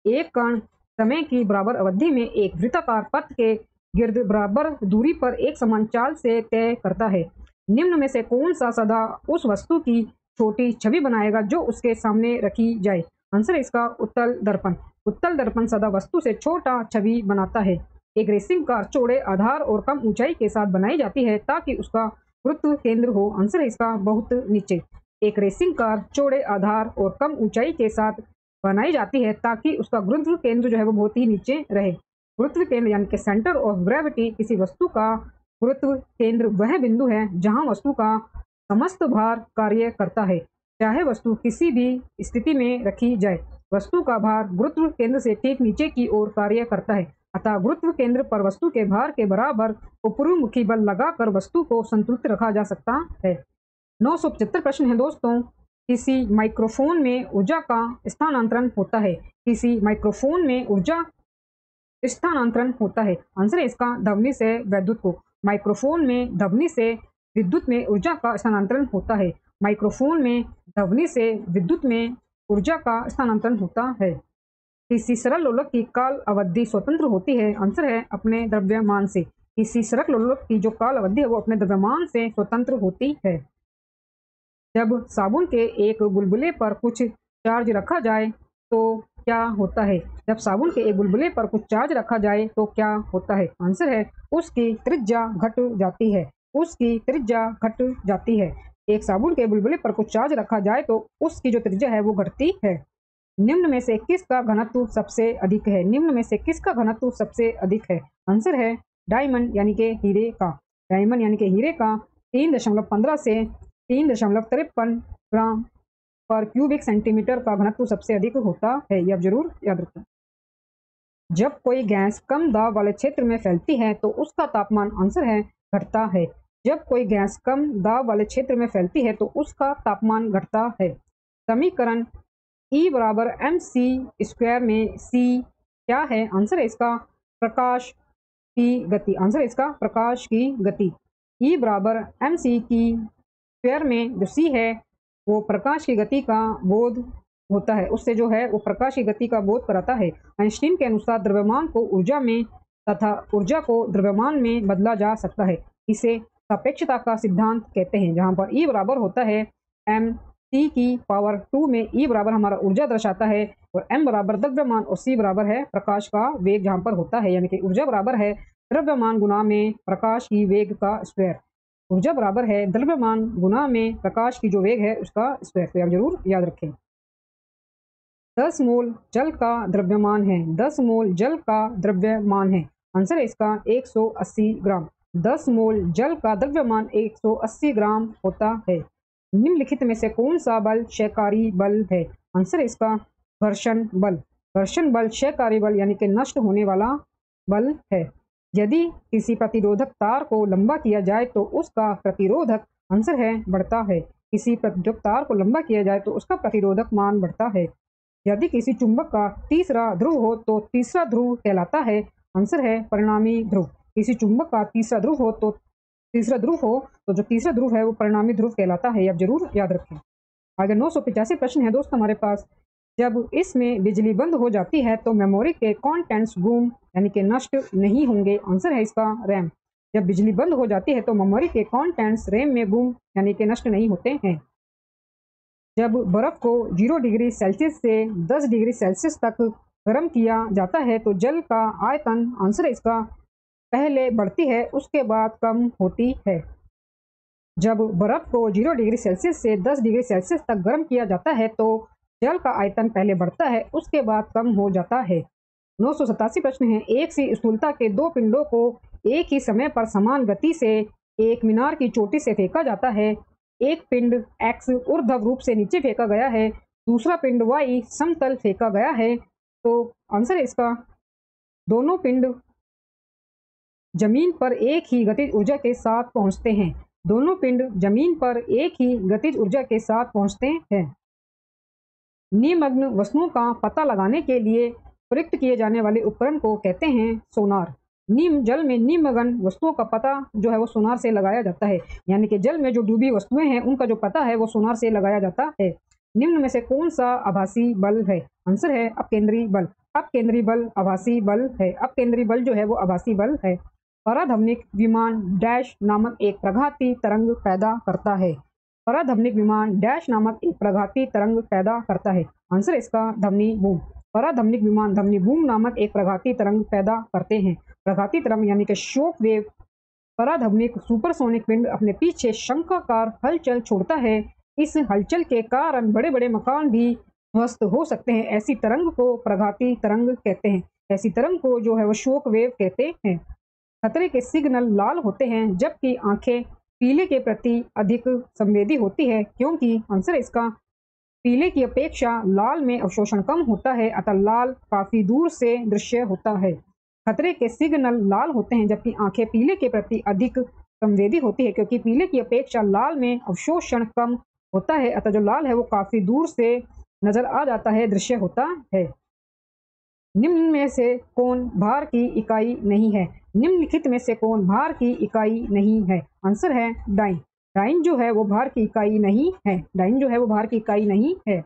A: एक कण समय की बराबर अवधि में एक वृत्ताकार पर्त के गिर्द बराबर दूरी पर एक समान चाल से तय करता है। निम्न में से कौन सा सदा उस वस्तु की छोटी छवि बनाएगा जो उसके सामने रखी जाए, आंसर है इसका उत्तल दर्पण। उत्तल दर्पण सदा वस्तु से छोटा छवि बनाता है। एक रेसिंग कार चौड़े आधार और कम ऊंचाई के साथ बनाई जाती है ताकि उसका गुरुत्व केंद्र हो, आंसर है इसका बहुत नीचे। एक रेसिंग कार चौड़े आधार और कम ऊंचाई के साथ बनाई जाती है ताकि उसका गुरुत्व केंद्र जो है वो बहुत ही नीचे रहे। गुरुत्व केंद्र यानी कि सेंटर ऑफ ग्रेविटी किसी वस्तु का गुरुत्व केंद्र वह बिंदु है जहां वस्तु का समस्त भार कार्य करता है, चाहे वस्तु किसी भी स्थिति में रखी जाए। वस्तु का भार गुरुत्व केंद्र से ठीक नीचे की ओर कार्य करता है, अतः गुरुत्व केंद्र पर वस्तु के भार के बराबर ऊपरमुखी बल लगाकर वस्तु को संतुलित रखा जा सकता है। 975 प्रश्न है दोस्तों। किसी माइक्रोफोन में ऊर्जा का स्थानांतरण होता है, किसी माइक्रोफोन में ऊर्जा स्थानांतरण होता है, आंसर है इसका ध्वनि से विद्युत को। माइक्रोफोन में ध्वनि से विद्युत में ऊर्जा का स्थानांतरण होता है। माइक्रोफोन में ध्वनि से विद्युत में ऊर्जा का स्थानांतरण होता है। किसी सरल लोलक की काल अवधि स्वतंत्र होती है, आंसर है अपने द्रव्यमान से। किसी सरल लोलक की जो काल अवधि है वो अपने द्रव्यमान से स्वतंत्र होती है। जब साबुन के एक बुलबुले पर कुछ चार्ज रखा जाए तो क्या होता है, जब साबुन के एक बुलबुले पर कुछ चार्ज रखा जाए तो क्या होता है, आंसर है उसकी त्रिज्या घट जाती है। उसकी त्रिज्या घट जाती है। एक साबुन के बुलबुले पर कुछ चार्ज रखा जाए तो उसकी जो त्रिज्या है वो घटती है। निम्न में से किसका घनत्व सबसे अधिक है, निम्न में से किसका घनत्व सबसे अधिक है, आंसर है डायमंड यानी कि हीरे का। डायमंड यानी कि हीरे का 3.15 से 3.53 ग्राम पर क्यूबिक सेंटीमीटर का घनत्व सबसे अधिक होता है, यह जरूर याद रखें। जब कोई गैस कम दाब वाले क्षेत्र में फैलती है तो उसका तापमान, आंसर है घटता है। जब कोई गैस कम दाब वाले क्षेत्र में फैलती है तो उसका तापमान घटता है। समीकरण E बराबर mc² में c क्या है, आंसर है इसका प्रकाश की गति, आंसर है इसका प्रकाश की गति। E बराबर mc² में जो c है वो प्रकाश की गति का बोध होता है, उससे जो है वो प्रकाश की गति का बोध कराता है। आइंस्टीन के अनुसार द्रव्यमान को ऊर्जा में तथा ऊर्जा को द्रव्यमान में बदला जा सकता है। इसे सापेक्षता का सिद्धांत कहते हैं, जहां पर E बराबर होता है mc⁴ में E बराबर हमारा ऊर्जा दर्शाता है और m बराबर द्रव्यमान और c बराबर है प्रकाश का वेग जहां पर होता है, यानी कि ऊर्जा बराबर है द्रव्यमान गुना में प्रकाश की वेग का स्क्वायर। ऊर्जा बराबर है द्रव्यमान गुना में प्रकाश की जो वेग है उसका स्क्वायर, तो आप जरूर याद रखें। 10 मोल जल का द्रव्यमान है, 10 मोल जल का द्रव्यमान है, आंसर है इसका 180 ग्राम। 10 मोल जल का द्रव्यमान 180 ग्राम होता है। निम्नलिखित में से कौन सा बल क्षयकारी बल है, आंसर है इसका घर्षण बल। घर्षण बल क्षयकारी बल यानी कि नष्ट होने वाला बल है। यदि किसी प्रतिरोधक तार को लंबा किया जाए तो उसका प्रतिरोधक, आंसर है बढ़ता है। किसी प्रतिरोधक तार को लंबा किया जाए तो उसका प्रतिरोधक मान बढ़ता है। यदि किसी चुंबक का तीसरा ध्रुव हो तो तीसरा ध्रुव कहलाता है, आंसर है परिणामी ध्रुव। किसी चुंबक का तीसरा ध्रुव हो तो जो तीसरा ध्रुव है वो परिणामी ध्रुव कहलाता है, आप जरूर याद रखें। आगे 985 प्रश्न है दोस्त हमारे पास। जब इसमें बिजली बंद हो जाती है तो मेमोरी के कंटेंट्स गुम यानी कि नष्ट नहीं होंगे, आंसर है इसका रैम। जब बिजली बंद हो जाती है तो मेमोरी के कंटेंट्स रैम में गुम यानी कि नष्ट नहीं होते हैं। जब बर्फ को 0 डिग्री सेल्सियस से 10 डिग्री सेल्सियस तक गर्म किया जाता है तो जल का आयतन, आंसर है इसका, पहले बढ़ती है उसके बाद कम होती है। जब बर्फ को 0 डिग्री सेल्सियस से 10 डिग्री सेल्सियस तक गर्म किया जाता है तो जल का आयतन पहले बढ़ता है उसके बाद कम हो जाता है। 987 प्रश्न है, एक सी स्थूलता के दो पिंडों को एक ही समय पर समान गति से एक मीनार की चोटी से फेंका जाता है। एक पिंड एक्स ऊर्ध्व रूप से नीचे फेंका गया है, दूसरा पिंड वाई समतल फेंका गया है। तो आंसर है इसका, दोनों पिंड जमीन पर एक ही गतिज ऊर्जा के साथ पहुंचते हैं। दोनों पिंड जमीन पर एक ही गतिज ऊर्जा के साथ पहुंचते हैं। निमग्न वस्तुओं का पता लगाने के लिए प्रयुक्त किए जाने वाले उपकरण को कहते हैं सोनार। जल में निमग्न वस्तुओं का पता जो है वो सोनार से लगाया जाता है, यानी कि जल में जो डूबी वस्तुएं हैं उनका जो पता है वो सोनार से लगाया जाता है। निम्न में से कौन सा आभासी बल है? आंसर है अपकेंद्री बल। अपकेंद्री बल आभासी बल है। अपकेंद्री बल जो है वो आभासी बल है। पराधमनिक विमान डैश नामक एक प्रघाती तरंग पैदा करता है। पराधमनिक विमान डैश नामक एक प्रघाती तरंग पैदा करता है। आंसर इसका ध्वनि बूम। पराधमनिक विमान ध्वनि बूम नामक एक प्रघाती तरंग पैदा करते हैं। प्रघाती तरंग यानी कि शॉक वेव। पराधमनिक सुपरसोनिक पिंड अपने पीछे शंखाकार हलचल छोड़ता है। इस हलचल के कारण बड़े बड़े मकान भी ध्वस्त हो सकते हैं। ऐसी तरंग को प्रघाती तरंग कहते हैं। ऐसी तरंग को जो है वो शॉक वेव कहते हैं। खतरे के सिग्नल लाल होते हैं जबकि आंखें पीले के प्रति अधिक संवेदी होती है, क्योंकि आंसर इसका, पीले की अपेक्षा लाल में अवशोषण कम होता है अतः लाल काफी दूर से दृश्य होता है। खतरे के सिग्नल लाल होते हैं जबकि आंखें पीले के प्रति अधिक संवेदी होती है, क्योंकि पीले की अपेक्षा लाल में अवशोषण कम होता है अतः जो लाल है वो काफी दूर से नजर आ जाता है, दृश्य होता है। निम्न में से कौन भार की इकाई नहीं है? निम्नलिखित में से कौन भार की इकाई नहीं है? आंसर है डाइन। डाइन जो है वो भार की इकाई नहीं है। डाइन जो है वो भार की इकाई नहीं है।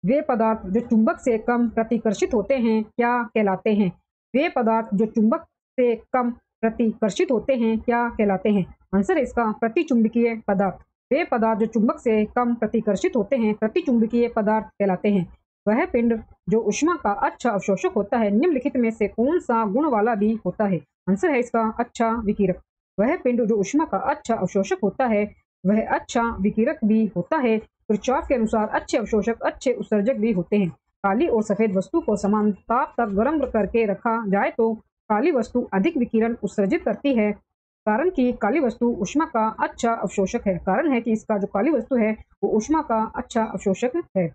A: वे पदार्थ जो चुंबक से कम प्रतिकर्षित होते हैं क्या कहलाते हैं? वे पदार्थ जो चुंबक से कम प्रतिकर्षित होते हैं क्या कहलाते हैं? आंसर है इसका प्रतिचुंबकीय पदार्थ। वे पदार्थ जो चुंबक से कम प्रतिकर्षित होते हैं प्रतिचुंबकीय पदार्थ कहलाते हैं। वह पिंड जो ऊष्मा का अच्छा अवशोषक होता है निम्नलिखित में से कौन सा गुण वाला भी होता है? आंसर है इसका अच्छा विकिरक। वह पिंड जो ऊष्मा का अच्छा अवशोषक होता है वह अच्छा विकिरक भी होता है। किरचॉफ के अनुसार अच्छे अवशोषक अच्छे उत्सर्जक भी होते हैं। काली और सफेद वस्तु को समान ताप तक गर्म करके रखा जाए तो काली वस्तु अधिक विकिरण उत्सर्जित करती है, कारण कि काली वस्तु ऊष्मा का अच्छा अवशोषक है। कारण है कि इसका जो काली वस्तु है वो ऊष्मा का अच्छा अवशोषक है।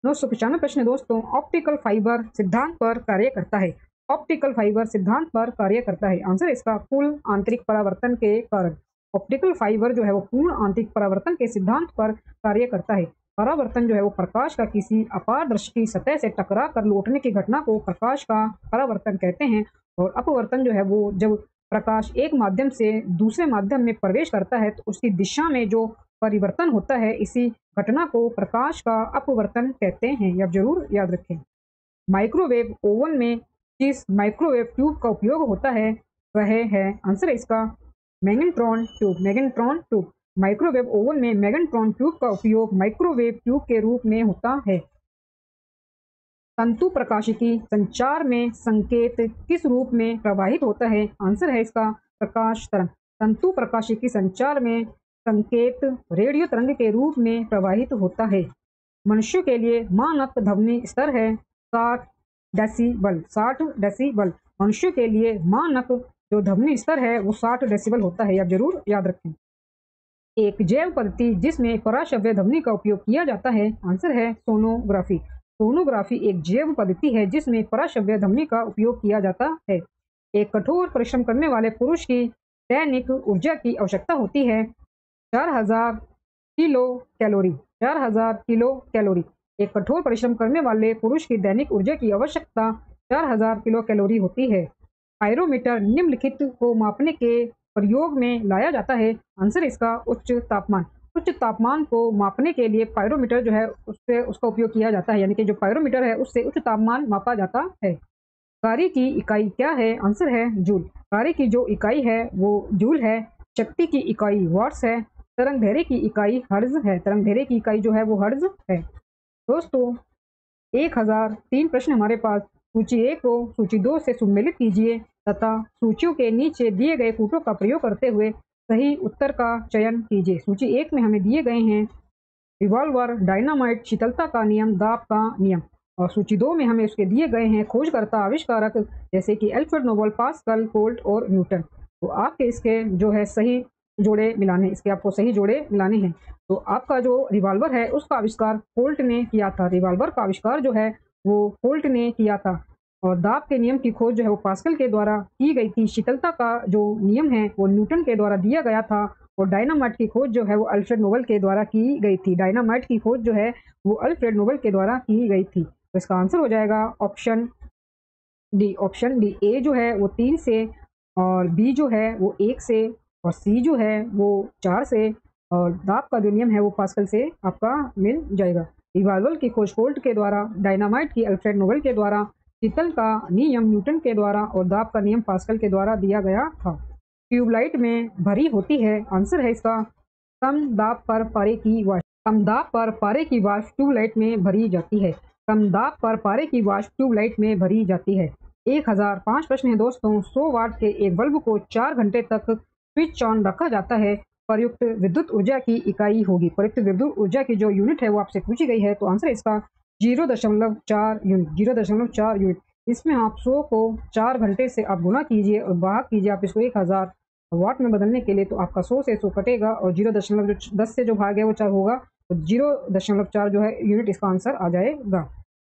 A: 995 प्रश्न दोस्तों, ऑप्टिकल फाइबर सिद्धांत पर कार्य करता है। ऑप्टिकल फाइबर सिद्धांत पर कार्य करता है। आंसर इसका कुल आंतरिक परावर्तन के कारण। ऑप्टिकल फाइबर जो है वो पूर्ण आंतरिक परावर्तन के सिद्धांत पर कार्य करता है। परावर्तन जो है वो प्रकाश का किसी अपारदर्शी सतह से टकरा कर लौटने की घटना को प्रकाश का परावर्तन कहते हैं। और अपवर्तन जो है वो जब प्रकाश एक माध्यम से दूसरे माध्यम में प्रवेश करता है तो उसकी दिशा में जो परिवर्तन होता है इसी घटना को प्रकाश का अपवर्तन कहते हैं। यह जरूर याद रखें। माइक्रोवेव ओवन में जिस माइक्रोवेव ट्यूब का उपयोग होता है वह है, आंसर है इसका, magnetron tube. Magnetron tube. Microwave oven में मैग्नेट्रॉन ट्यूब का उपयोग माइक्रोवेव ट्यूब के रूप में होता है। तंतु प्रकाशिकी संचार में संकेत किस रूप में प्रवाहित होता है? आंसर है इसका प्रकाश तरंग। तंतु प्रकाशिकी संचार में संकेत रेडियो तरंग के रूप में प्रवाहित होता है। मनुष्य के लिए मानक ध्वनि स्तर है 60 डेसिबल। 60 डेसिबल मनुष्य के लिए मानक जो ध्वनि स्तर है वो 60 डेसिबल होता है। आप जरूर याद रखें। एक जैव पद्धति जिसमें पराश्रव्य ध्वनि का उपयोग किया जाता है, आंसर है सोनोग्राफी। सोनोग्राफी एक जैव पद्धति है जिसमें पराश्रव्य ध्वनि का उपयोग किया जाता है। एक कठोर परिश्रम करने वाले पुरुष की दैनिक ऊर्जा की आवश्यकता होती है 4000 किलो कैलोरी। 4000 kilo calorie. एक कठोर परिश्रम करने वाले पुरुष की दैनिक ऊर्जा की आवश्यकता 4000 किलो कैलोरी होती है। पायरोमीटर निम्नलिखित को मापने के प्रयोग में लाया जाता है। आंसर इसका उच्च तापमान। उच्च तापमान को मापने के लिए पायरोमीटर जो है उससे उसका उपयोग किया जाता है, यानी कि जो पायरोमीटर है उससे उच्च तापमान मापा जाता है। कार्य की इकाई क्या है? आंसर है जूल। कार्य की जो इकाई है वो जूल है। शक्ति की इकाई वाट्स है। तरंग दैर्ध्य की इकाई हर्ट्ज है। तरंग दैर्ध्य की इकाई जो है वो हर्ट्ज है। दोस्तों 1003 प्रश्न हमारे पास। सूची 1 को सूची 2 से सम्मिलित कीजिए तथा सूचियों के नीचे दिए गए कूटों का प्रयोग करते हुए सही उत्तर का चयन कीजिए। सूची 1 में हमें दिए गए हैं रिवॉल्वर, डायनामाइट, शीतलता का नियम, दाब का नियम। और सूची 2 में हमें उसके दिए गए हैं खोजकर्ता, आविष्कारक, जैसे कि अल्फ्रेड नोबल, पास्कल, कोल्ट और न्यूटन। तो आपके इसके जो है सही जोड़े मिलाने, इसके आपको सही जोड़े मिलाने हैं। तो आपका जो रिवॉल्वर है उसका आविष्कार कोल्ट ने किया था। रिवॉल्वर का आविष्कार जो है वो कोल्ट ने किया था। और दाब के नियम की खोज जो है वो पास्कल के द्वारा की गई थी। शीतलता का जो नियम है वो न्यूटन के द्वारा दिया गया था। और डायनामाइट की खोज जो है वो अल्फ्रेड नोबल के द्वारा की गई थी। डायनामाइट की खोज जो है वो अल्फ्रेड नोबल के द्वारा की गई थी। तो इसका आंसर हो जाएगा ऑप्शन डी। Option D. ए जो है वो 3 से, और बी जो है वो 1 से, और सी जो है वो 4 से, और दाब का जो नियम है वो पास्कल से आपका मिल जाएगा। रिवाल्वर की खोज कोल्ट के द्वारा, डायनामाइट की अल्फ्रेड नोबल के द्वारा, शीतल का नियम न्यूटन के द्वारा और दाब का नियम पास्कल के द्वारा दिया गया था। ट्यूबलाइट में भरी होती है। आंसर है इसका कम दाब पर पारे की वाष्प। कम दाब पर पारे की वाष्प ट्यूबलाइट में भरी जाती है। कम दाब पर पारे की वाष्प ट्यूबलाइट में भरी जाती है। 1005 प्रश्न है दोस्तों। 100 वाट के एक बल्ब को 4 घंटे तक स्विच ऑन रखा जाता है। प्रयुक्त विद्युत ऊर्जा की इकाई होगी। प्रयुक्त विद्युत ऊर्जा की जो यूनिट है वो आपसे पूछी गई है। तो आंसर है इसका 0.4 यूनिट। 0.4 यूनिट। इसमें आप 100 को 4 घंटे से आप गुना कीजिए और भाग कीजिए आप इसको 1000 वाट में बदलने के लिए। तो आपका 100 से 100 कटेगा और 0.10 से जो भाग है वो 4 होगा। तो 0.4 जो है यूनिट इसका आंसर आ जाएगा।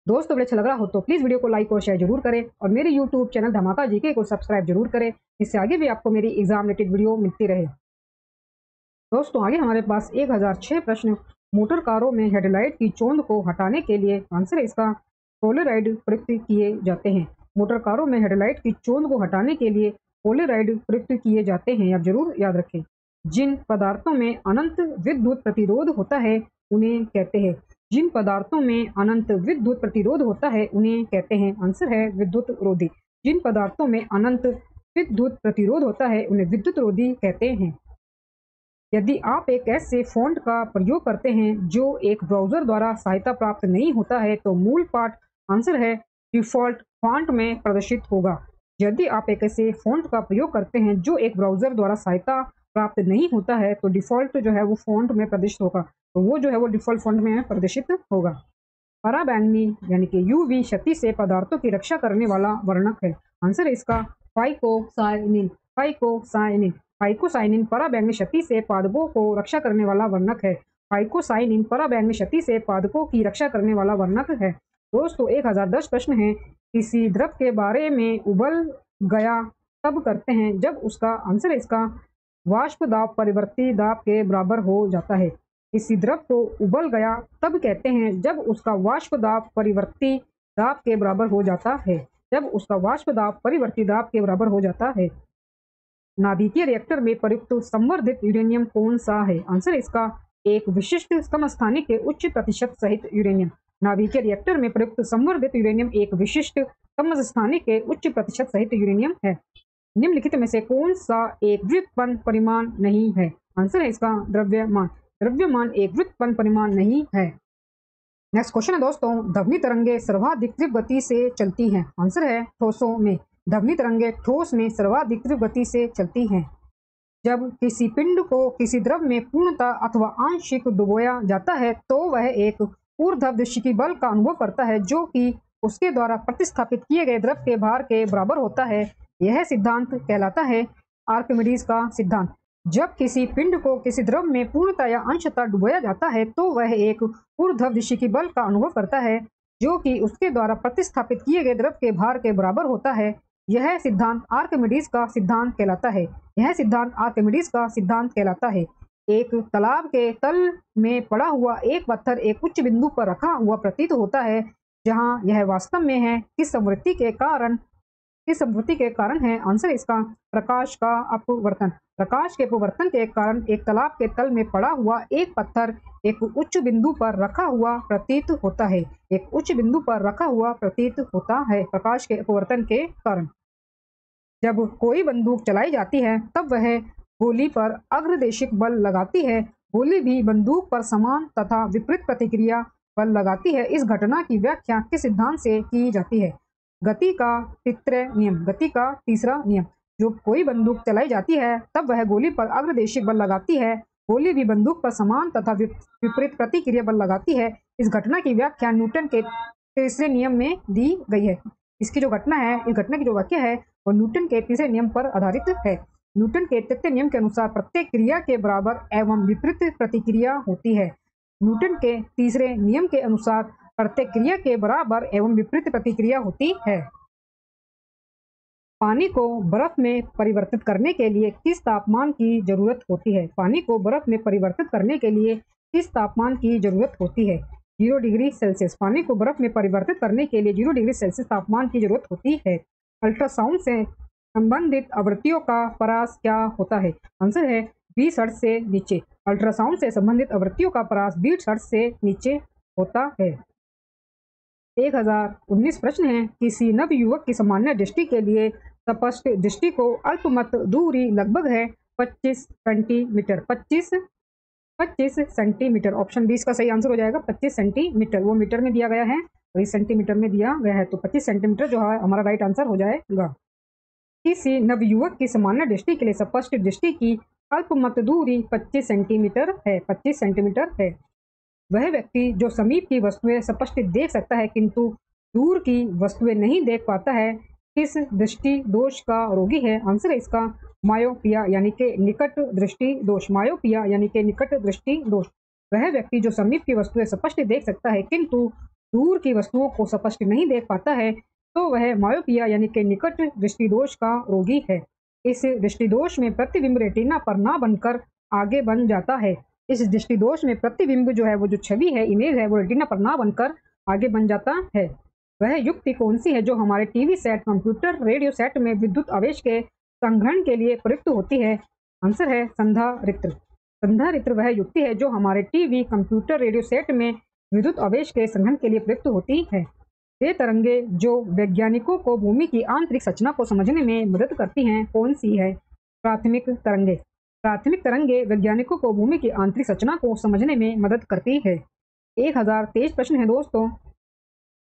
A: दोस्तों वीडियो अच्छा लग रहा हो तो प्लीज़ वीडियो को लाइक और शेयर जरूर करें और मेरे यूट्यूब चैनल धमाका जीके को सब्सक्राइब जरूर करें। इससे आगे भी आपको मेरी एग्जाम रिलेटेड वीडियो मिलती रहे। दोस्तों आगे हमारे पास 1006 प्रश्न। मोटर कारों में हेडलाइट की चोंद को हटाने के लिए, आंसर है इसका, पोलेराइड प्रयुक्त किए जाते हैं। मोटर कारों में हेडलाइट की चोंद को हटाने के लिए पोलेराइड प्रयुक्त किए जाते हैं। आप जरूर याद रखें। जिन पदार्थों में अनंत विद्युत प्रतिरोध होता है उन्हें कहते हैं। जिन पदार्थों में अनंत विद्युत प्रतिरोध होता है उन्हें कहते हैं। आंसर है विद्युत रोधी। जिन पदार्थों में अनंत विद्युत प्रतिरोध होता है उन्हें विद्युत रोधी कहते हैं। यदि आप एक ऐसे फ़ॉन्ट का प्रयोग करते हैं जो एक ब्राउज़र द्वारा सहायता प्राप्त नहीं होता है तो मूल पाठ, आंसर है, डिफ़ॉल्ट फ़ॉन्ट में प्रदर्शित होगा। यदि आप एक ऐसे फ़ॉन्ट का प्रयोग करते हैं जो एक ब्राउज़र द्वारा सहायता प्राप्त नहीं होता है तो डिफ़ॉल्ट जो है वो फ़ॉन्ट में प्रदर्शित होगा। तो वो जो है वो डिफ़ॉल्ट फ़ॉन्ट में प्रदर्शित होगा। पराबैंगनी यानी कि यूवी क्षति से पदार्थों की रक्षा करने वाला वर्णक है। आंसर है इसका फाइकोसाइनिन। फाइकोसाइनिन। फाइकोसाइनिन पराबैंगनी क्षति से पादपों को रक्षा करने वाला वर्णक है। फाइकोसाइनिन पराबैंगनी क्षति से पादपों की रक्षा करने वाला वर्णक है। दोस्तों 1010 प्रश्न है। किसी द्रव के बारे में उबल गया तब करते हैं जब उसका, आंसर है इसका, वाष्प दाब परिवर्ती दाब के बराबर हो जाता है। किसी द्रव को उबल गया तब कहते हैं जब उसका वाष्प दाब परिवर्ती दाब के बराबर हो जाता है। जब उसका वाष्प दाब परिवर्ती दाब के बराबर हो जाता है। नाभिकीय रिएक्टर में प्रयुक्त संवर्धित यूरेनियम कौन सा है? आंसर इसका एक विशिष्ट समस्थानिक के उच्च प्रतिशत सहित यूरेनियम। नाभिकीय रिएक्टर में प्रयुक्त संवर्धित यूरेनियम एक विशिष्ट समस्थानिक के उच्च प्रतिशत सहित यूरेनियम है। निम्नलिखित में से कौन सा एक व्युत्पन्न परिमाण नहीं है? आंसर है इसका द्रव्यमान। द्रव्यमान एक व्युत्पन्न परिमाण नहीं है। नेक्स्ट क्वेश्चन है दोस्तों। ध्वनि तरंगे सर्वाधिक तीव्र गति से चलती हैं। आंसर है ठोसों में। ध्वनि तरंगे ठोस में सर्वाधिक तीव्र गति से चलती हैं। जब किसी पिंड को किसी द्रव में पूर्णतः अथवा आंशिक डुबोया जाता है तो वह एक ऊर्ध्वदिशीय बल का अनुभव करता है जो कि उसके द्वारा प्रतिस्थापित किए गए द्रव के भार के बराबर होता है। यह सिद्धांत कहलाता है आर्किमिडीज का सिद्धांत। जब किसी पिंड को किसी द्रव में पूर्णतः या अंशतः डुबोया जाता है तो वह एक ऊर्ध्वदिशीय बल का अनुभव करता है जो कि उसके द्वारा प्रतिस्थापित किए गए द्रव के भार के बराबर होता है। यह सिद्धांत आर्किमिडीज का सिद्धांत कहलाता है। यह सिद्धांत आर्किमिडीज का सिद्धांत कहलाता है। एक तालाब के तल में पड़ा हुआ एक पत्थर एक उच्च बिंदु पर रखा हुआ प्रतीत होता है जहां यह वास्तव में है किस समवर्ती के कारण है? आंसर इसका प्रकाश का अपवर्तन। प्रकाश के अपवर्तन के कारण एक तालाब के तल में पड़ा हुआ एक पत्थर एक उच्च बिंदु पर रखा हुआ प्रतीत होता है। एक उच्च बिंदु पर रखा हुआ प्रतीत होता है प्रकाश के अपवर्तन के कारण। जब कोई बंदूक चलाई जाती है तब वह गोली पर अग्रदेशिक बल लगाती है। गोली भी बंदूक पर समान तथा विपरीत प्रतिक्रिया बल लगाती है। इस घटना की व्याख्या किस सिद्धांत से की जाती है? गति का तीसरा नियम। गति का तीसरा नियम। जब कोई बंदूक चलाई जाती है तब वह गोली पर अग्रदेशिक बल लगाती है। गोली भी बंदूक पर समान तथा विपरीत प्रतिक्रिया बल लगाती है। इस घटना की व्याख्या न्यूटन के तीसरे नियम में दी गई है। इसकी जो घटना है, इस घटना की जो व्याख्या है वो न्यूटन के तीसरे नियम पर आधारित है। न्यूटन के तृतीय नियम के अनुसार प्रत्येक क्रिया के बराबर एवं विपरीत प्रतिक्रिया होती है। न्यूटन के तीसरे नियम के अनुसार प्रत्येक क्रिया के बराबर एवं विपरीत प्रतिक्रिया होती है। पानी को बर्फ में परिवर्तित करने के लिए किस तापमान की जरूरत होती है? पानी को बर्फ में परिवर्तित करने के लिए किस तापमान की जरूरत होती है? 0 डिग्री सेल्सियस। पानी को बर्फ में परिवर्तित करने के लिए 0 डिग्री सेल्सियस तापमान की जरूरत होती है। अल्ट्रासाउंड से संबंधित आवृत्तियों का परास क्या होता है? आंसर है 20 हर्ट्ज से नीचे। अल्ट्रासाउंड से संबंधित आवृत्तियों का परास 20 हर्ट्ज से नीचे होता है। 1019 प्रश्न है, किसी नव युवक की सामान्य दृष्टि के लिए स्पष्ट दृष्टि को अल्पमत दूरी लगभग है 25 सेंटीमीटर। 25 सेंटीमीटर। ऑप्शन 20 का सही आंसर हो जाएगा 25 सेंटीमीटर। वो मीटर में दिया गया है और इस सेंटीमीटर में दिया गया है, तो 25 सेंटीमीटर जो है हमारा राइट आंसर हो जाएगा। किसी नवयुवक की सामान्य दृष्टि के लिए स्पष्ट दृष्टि की अल्पमत दूरी 25 सेंटीमीटर है। 25 सेंटीमीटर है। वह व्यक्ति जो समीप की वस्तुएं स्पष्ट देख सकता है किंतु दूर की वस्तुएं नहीं देख पाता है, किस दृष्टि दोष का रोगी है? आंसर है इसका मायोपिया यानी कि निकट दृष्टि दोष। मायोपिया यानी कि निकट दृष्टि दोष। वह व्यक्ति जो समीप की वस्तुएं स्पष्ट देख सकता है किंतु दूर की वस्तुओं को स्पष्ट नहीं देख पाता है, तो वह मायोपिया यानी कि निकट दृष्टि दोष का रोगी है। इस दृष्टि दोष में प्रतिबिंब रेटिना पर ना बनकर आगे बन जाता है। इस दृष्टि दोष में प्रतिबिंब जो है, वो जो छवि है, इमेज है, वो रेटिना पर ना बनकर आगे बन जाता है। वह युक्ति कौन सी है जो हमारे TV set, computer, radio set में विद्युत आवेश के संग्रहण के लिए प्रयुक्त होती है? आंसर है संधारित्र। संधारित्र वह युक्ति है जो हमारे टीवी, कंप्यूटर, रेडियो सेट में विद्युत आवेश के संग्रहण के लिए प्रयुक्त होती है। वे तरंगे जो वैज्ञानिकों को भूमि की आंतरिक संरचना को समझने में मदद करती हैं, कौन सी है? प्राथमिक तरंगे। प्राथमिक तरंगे वैज्ञानिकों को भूमि की आंतरिक संरचना को समझने में मदद करती है। 1023 प्रश्न है दोस्तों।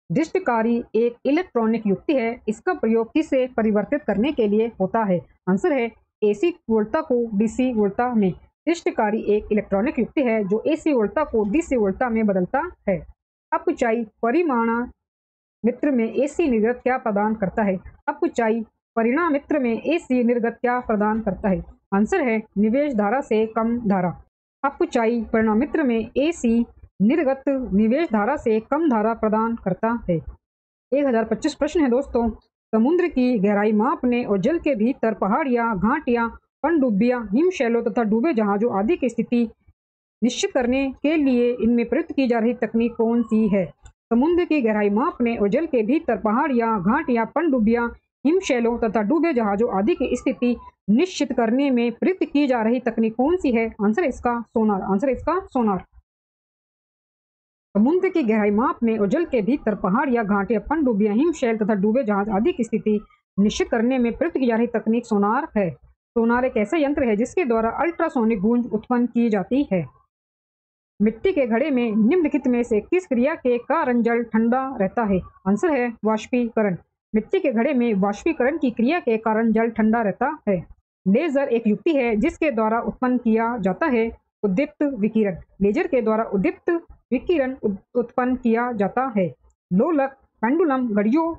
A: दृष्टिकारी एक इलेक्ट्रॉनिक युक्ति है, इसका प्रयोग किसे परिवर्तित करने के लिए होता है? आंसर है एसी वोल्टता को डीसी वोल्टता में। दृष्टिकारी एक इलेक्ट्रॉनिक युक्ति है जो एसी वोल्टता को डीसी वोल्टता में बदलता है। अपचाई परिमाणमित्र में एसी निर्गत क्या प्रदान करता है? अपचाई परिणामित्र में एसी निर्गत क्या प्रदान करता है? आंसर है निवेश धारा से कम धारा। अपचाई परिणामित्र में एसी निर्गत निवेश धारा से कम धारा प्रदान करता है। 1025 प्रश्न है दोस्तों। समुद्र की गहराई मापने और जल के भीतर पहाड़ियां, घाटियां, पनडुब्बियां, हिमशैलों तथा डूबे जहाजों आदि की स्थिति निश्चित करने के लिए इनमें प्रयुक्त की जा रही तकनीक कौन सी है? समुद्र की गहराई मापने और जल के भीतर पहाड़ियां, घाटियां, पनडुब्बियां, हिमशैलों तथा डूबे जहाजों आदि की स्थिति निश्चित करने में प्रयुक्त की जा रही तकनीक कौन सी है? आंसर इसका सोनार। आंसर इसका सोनार। समुद्र की गहराई मापने और जल के भीतर पहाड़ियां, घाटियां, पनडुब्बियां, हिमशैल तथा डूबे जहाज आदि की स्थिति निश्चित करने में प्रयुक्त की जा रही तकनीक सोनार है। सोनार एक ऐसा यंत्र है जिसके द्वारा अल्ट्रासोनिक गूंज उत्पन्न की जाती है। मिट्टी के घड़े में निम्नलिखित में से किस क्रिया के कारण जल ठंडा रहता है? आंसर है वाष्पीकरण। मिट्टी के घड़े में वाष्पीकरण की क्रिया के कारण जल ठंडा रहता है। लेजर एक युक्ति है जिसके द्वारा उत्पन्न किया जाता है उद्दीप्त विकिरण। लेजर के द्वारा उद्दीप्त विकिरण उत्पन्न किया जाता है। लोलक पेंडुलम घड़ियों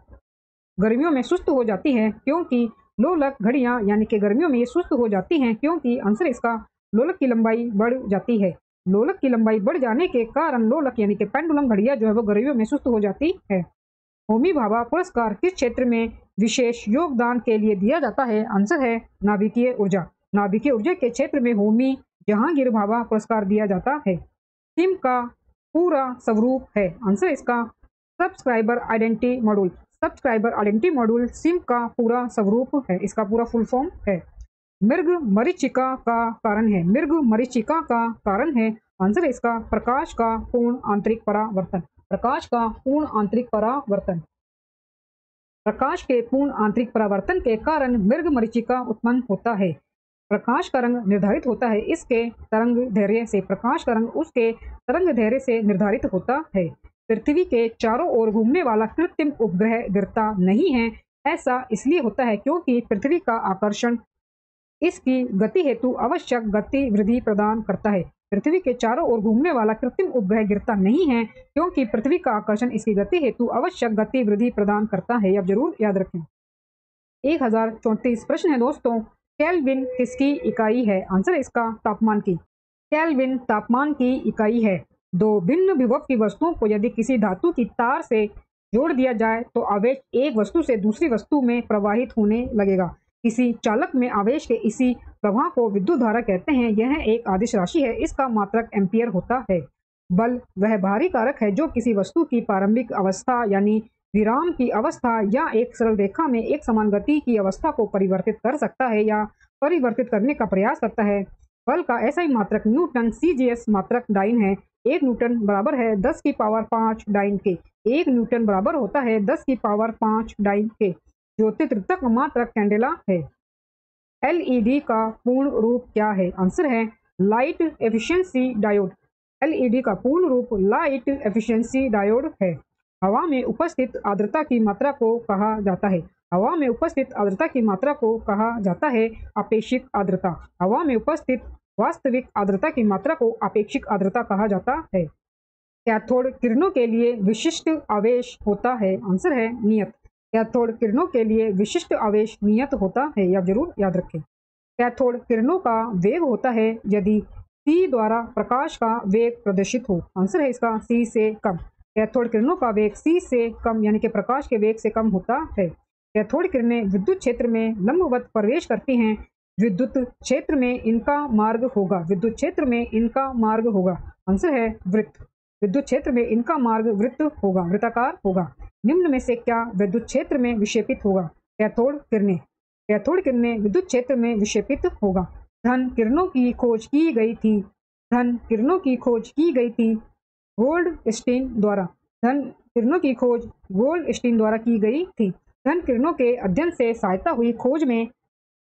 A: गर्मियों में सुस्त हो जाती है क्योंकि लोलक घड़ियां यानी कि गर्मियों में ये सुस्त हो जाती हैं क्योंकि आंसर इसका लोलक की लंबाई बढ़ जाती है। लोलक की लंबाई बढ़ जाने के कारण लोलक यानी कि पेंडुलम घड़ियां जो है वो गर्मियों में सुस्त हो जाती है। होमी भाभा पुरस्कार किस क्षेत्र में विशेष योगदान के लिए दिया जाता है? आंसर है नाभिकीय ऊर्जा। नाभिकीय ऊर्जा के क्षेत्र में होमी जहांगीर भाभा पुरस्कार दिया जाता है। सिम का पूरा स्वरूप है? आंसर इसका subscriber identity module. Subscriber identity module SIM का पूरा स्वरूप है, इसका पूरा फुल फॉर्म है। मृग मरीचिका का कारण है, मृग मरीचिका का कारण है। आंसर है इसका प्रकाश का पूर्ण आंतरिक परावर्तन, प्रकाश का पूर्ण आंतरिक परावर्तन। प्रकाश के पूर्ण आंतरिक परावर्तन के कारण मृग मरीचिका उत्पन्न होता है। प्रकाश का रंग निर्धारित होता है इसके तरंग दैर्घ्य से, प्रकाश का रंग उसके तरंग दैर्घ्य से निर्धारित होता है। पृथ्वी के चारों ओर घूमने वाला कृत्रिम उपग्रह गिरता नहीं है। ऐसा इसलिए होता है क्योंकि पृथ्वी का आकर्षण इसकी गति हेतु आवश्यक गति वृद्धि प्रदान करता है। पृथ्वी के चारों ओर घूमने वाला कृत्रिम उपग्रह गिरता नहीं है क्योंकि पृथ्वी का आकर्षण इसकी गति हेतु आवश्यक गति वृद्धि प्रदान करता है। आप जरूर याद रखें। 1034 प्रश्न है दोस्तों, केल्विन किसकी इकाई है? आंसर है इसका तापमान की। केल्विन तापमान की इकाई है। दो भिन्न विभव की वस्तुओं को यदि किसी धातु की तार से जोड़ दिया जाए तो आवेश एक वस्तु से दूसरी वस्तु में प्रवाहित होने लगेगा। किसी चालक में आवेश के इसी प्रवाह को विद्युत धारा कहते हैं। यह एक आदिश राशि है, इसका मात्रक एम्पियर होता है। बल वह बाहरी कारक है जो किसी वस्तु की प्रारंभिक अवस्था यानी विराम की अवस्था या एक सरल रेखा में एक समान गति की अवस्था को परिवर्तित कर सकता है या परिवर्तित करने का प्रयास करता है। बल का ऐसा ही मात्रक न्यूटन सीजीएस मात्रक डाइन है। 1 न्यूटन बराबर है 10 की पावर 5 डाइन के। 1 न्यूटन बराबर होता है 10 की पावर 5 डाइन के। ज्योतिर्तक मात्रक कैंडेला है। एलईडी का पूर्ण रूप क्या है? आंसर है लाइट एफिशिएंसी डायोड। एलईडी का पूर्ण रूप लाइट एफिशिएंसी डायोड है। हवा में उपस्थित आर्द्रता की मात्रा को कहा जाता है। हवा में उपस्थित आर्द्रता की मात्रा को कहा जाता है आपेक्षिक आर्द्रता। हवा में उपस्थित वास्तविक आर्द्रता की मात्रा को आपेक्षिक आर्द्रता कहा जाता है। कैथोड किरणों के लिए विशिष्ट आवेश होता है। आंसर है नियत। कैथोड किरणों के लिए विशिष्ट आवेश नियत होता है। आप जरूर याद रखें। कैथोड किरणों का वेग होता है यदि सी द्वारा प्रकाश का वेग प्रदर्शित हो। आंसर है इसका सी से कम। कैथोड किरणों का वेग सी से कम यानी कि प्रकाश के वेग से कम होता है। कैथोड किरणें विद्युत क्षेत्र में लंबवत प्रवेश करती हैं। विद्युत क्षेत्र में इनका मार्ग होगा। विद्युत क्षेत्र में इनका मार्ग होगा। आंसर है वृत्त। विद्युत क्षेत्र में इनका मार्ग वृत्त होगा, वृत्ताकार होगा। निम्न में से क्या विद्युत क्षेत्र में विक्षेपित होगा? कैथोड किरणें। कैथोड किरणें विद्युत क्षेत्र में विक्षेपित होगा। धन किरणों की खोज की गई थी। धन किरणों की खोज की गई थी गोल्डस्टीन द्वारा। धन किरणों की खोज गोल्डस्टीन द्वारा की गई थी। धन किरणों के अध्ययन से सहायता हुई खोज में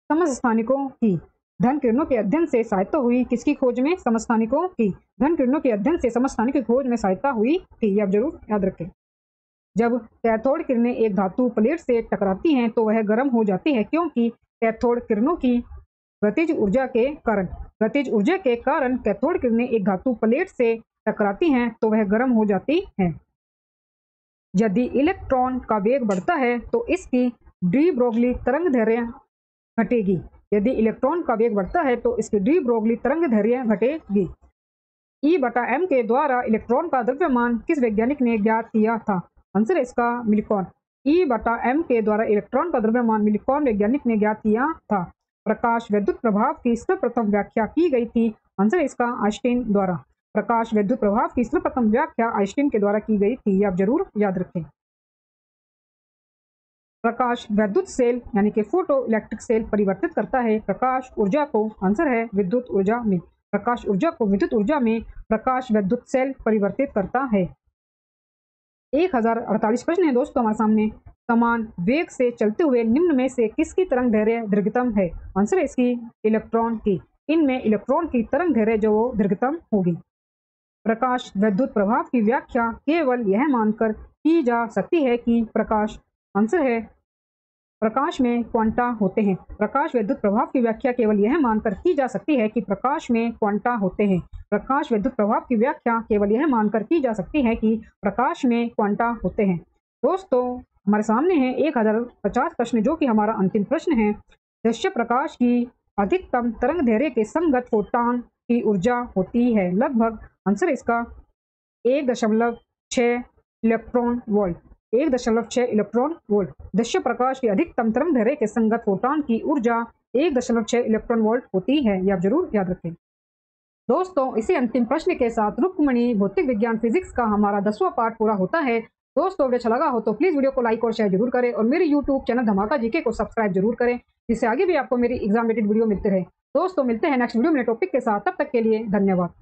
A: समस्थानिकों की। धन किरणों के अध्ययन से सहायता हुई किसकी खोज में? समस्थानिकों की। धन किरणों के अध्ययन से समस्थानिक की खोज में सहायता हुई थी। आप जरूर याद रखें। जब कैथोड किरणें एक धातु प्लेट से टकराती हैं तो वह गर्म हो जाती है क्योंकि कैथोड किरणों की गतिज ऊर्जा के कारण। गतिज ऊर्जा के कारण कैथोड किरणें एक धातु प्लेट से टकराती हैं तो वह गर्म हो जाती हैं। यदि इलेक्ट्रॉन का वेग बढ़ता है तो इसकी डी ब्रोगली तरंग दैर्घ्य घटेगी। यदि इलेक्ट्रॉन का वेग बढ़ता है तो इसकी डी ब्रोगली तरंग दैर्घ्य घटेगी। E/m के द्वारा इलेक्ट्रॉन का द्रव्यमान किस वैज्ञानिक ने ज्ञात किया था? आंसर है इसका मिल्कॉन। E/m के द्वारा इलेक्ट्रॉन का द्रव्यमान मिल्कॉन वैज्ञानिक ने ज्ञात किया था। प्रकाश विद्युत प्रभाव की सर्वप्रथम व्याख्या की गई थी। आंसर है इसका आइंस्टीन द्वारा। प्रकाश विद्युत प्रभाव की सर्वप्रथम व्याख्या आइंस्टीन के द्वारा की गई थी। आप जरूर याद रखें। प्रकाश विद्युत सेल यानी कि फोटो इलेक्ट्रिक सेल परिवर्तित करता है प्रकाश ऊर्जा को। आंसर है विद्युत ऊर्जा में। प्रकाश ऊर्जा को विद्युत ऊर्जा में प्रकाश विद्युत सेल परिवर्तित करता है। 1048 प्रश्न है दोस्तों हमारे सामने। समान वेग से चलते हुए निम्न में से किसकी तरंग दैर्घ्य दीर्घतम है? आंसर है इसकी इलेक्ट्रॉन की। इनमें इलेक्ट्रॉन की तरंग दैर्घ्य जो वो दीर्घतम होगी। प्रकाश विद्युत प्रभाव की व्याख्या केवल यह मानकर की जा सकती है कि प्रकाश। आंसर है प्रकाश में क्वांटा होते हैं। प्रकाश विद्युत प्रभाव की व्याख्या केवल यह मानकर की जा सकती है कि प्रकाश में क्वांटा होते हैं। प्रकाश विद्युत प्रभाव की व्याख्या केवल यह मानकर की जा सकती है कि प्रकाश में क्वांटा होते हैं। दोस्तों हमारे सामने है 1050 प्रश्न जो कि हमारा अंतिम प्रश्न है। दृश्य प्रकाश की अधिकतम तरंग दैर्घ्य के संगत फोटॉन की ऊर्जा होती है लगभग। आंसर इसका 1.6 इलेक्ट्रॉन वोल्ट। 1.6 electron volt. दृश्य प्रकाश की अधिकतम तरंग दैर्घ्य के संगत फोटॉन की ऊर्जा 1.6 इलेक्ट्रॉन वोल्ट होती है। यह आप जरूर याद रखें। दोस्तों इसी अंतिम प्रश्न के साथ रुक्मणी भौतिक विज्ञान फिजिक्स का हमारा 10वां पार्ट पूरा होता है। दोस्तों वीडियो अच्छा लगा हो तो प्लीज़ वीडियो को लाइक और शेयर जरूर करें और मेरे यूट्यूब चैनल धमाका जीके को सब्सक्राइब जरूर करें, जिससे आगे भी आपको मेरी एग्जाम रिलेटेड वीडियो मिलते रहे। दोस्तों मिलते हैं नेक्स्ट वीडियो में टॉपिक के साथ, तब तक के लिए धन्यवाद।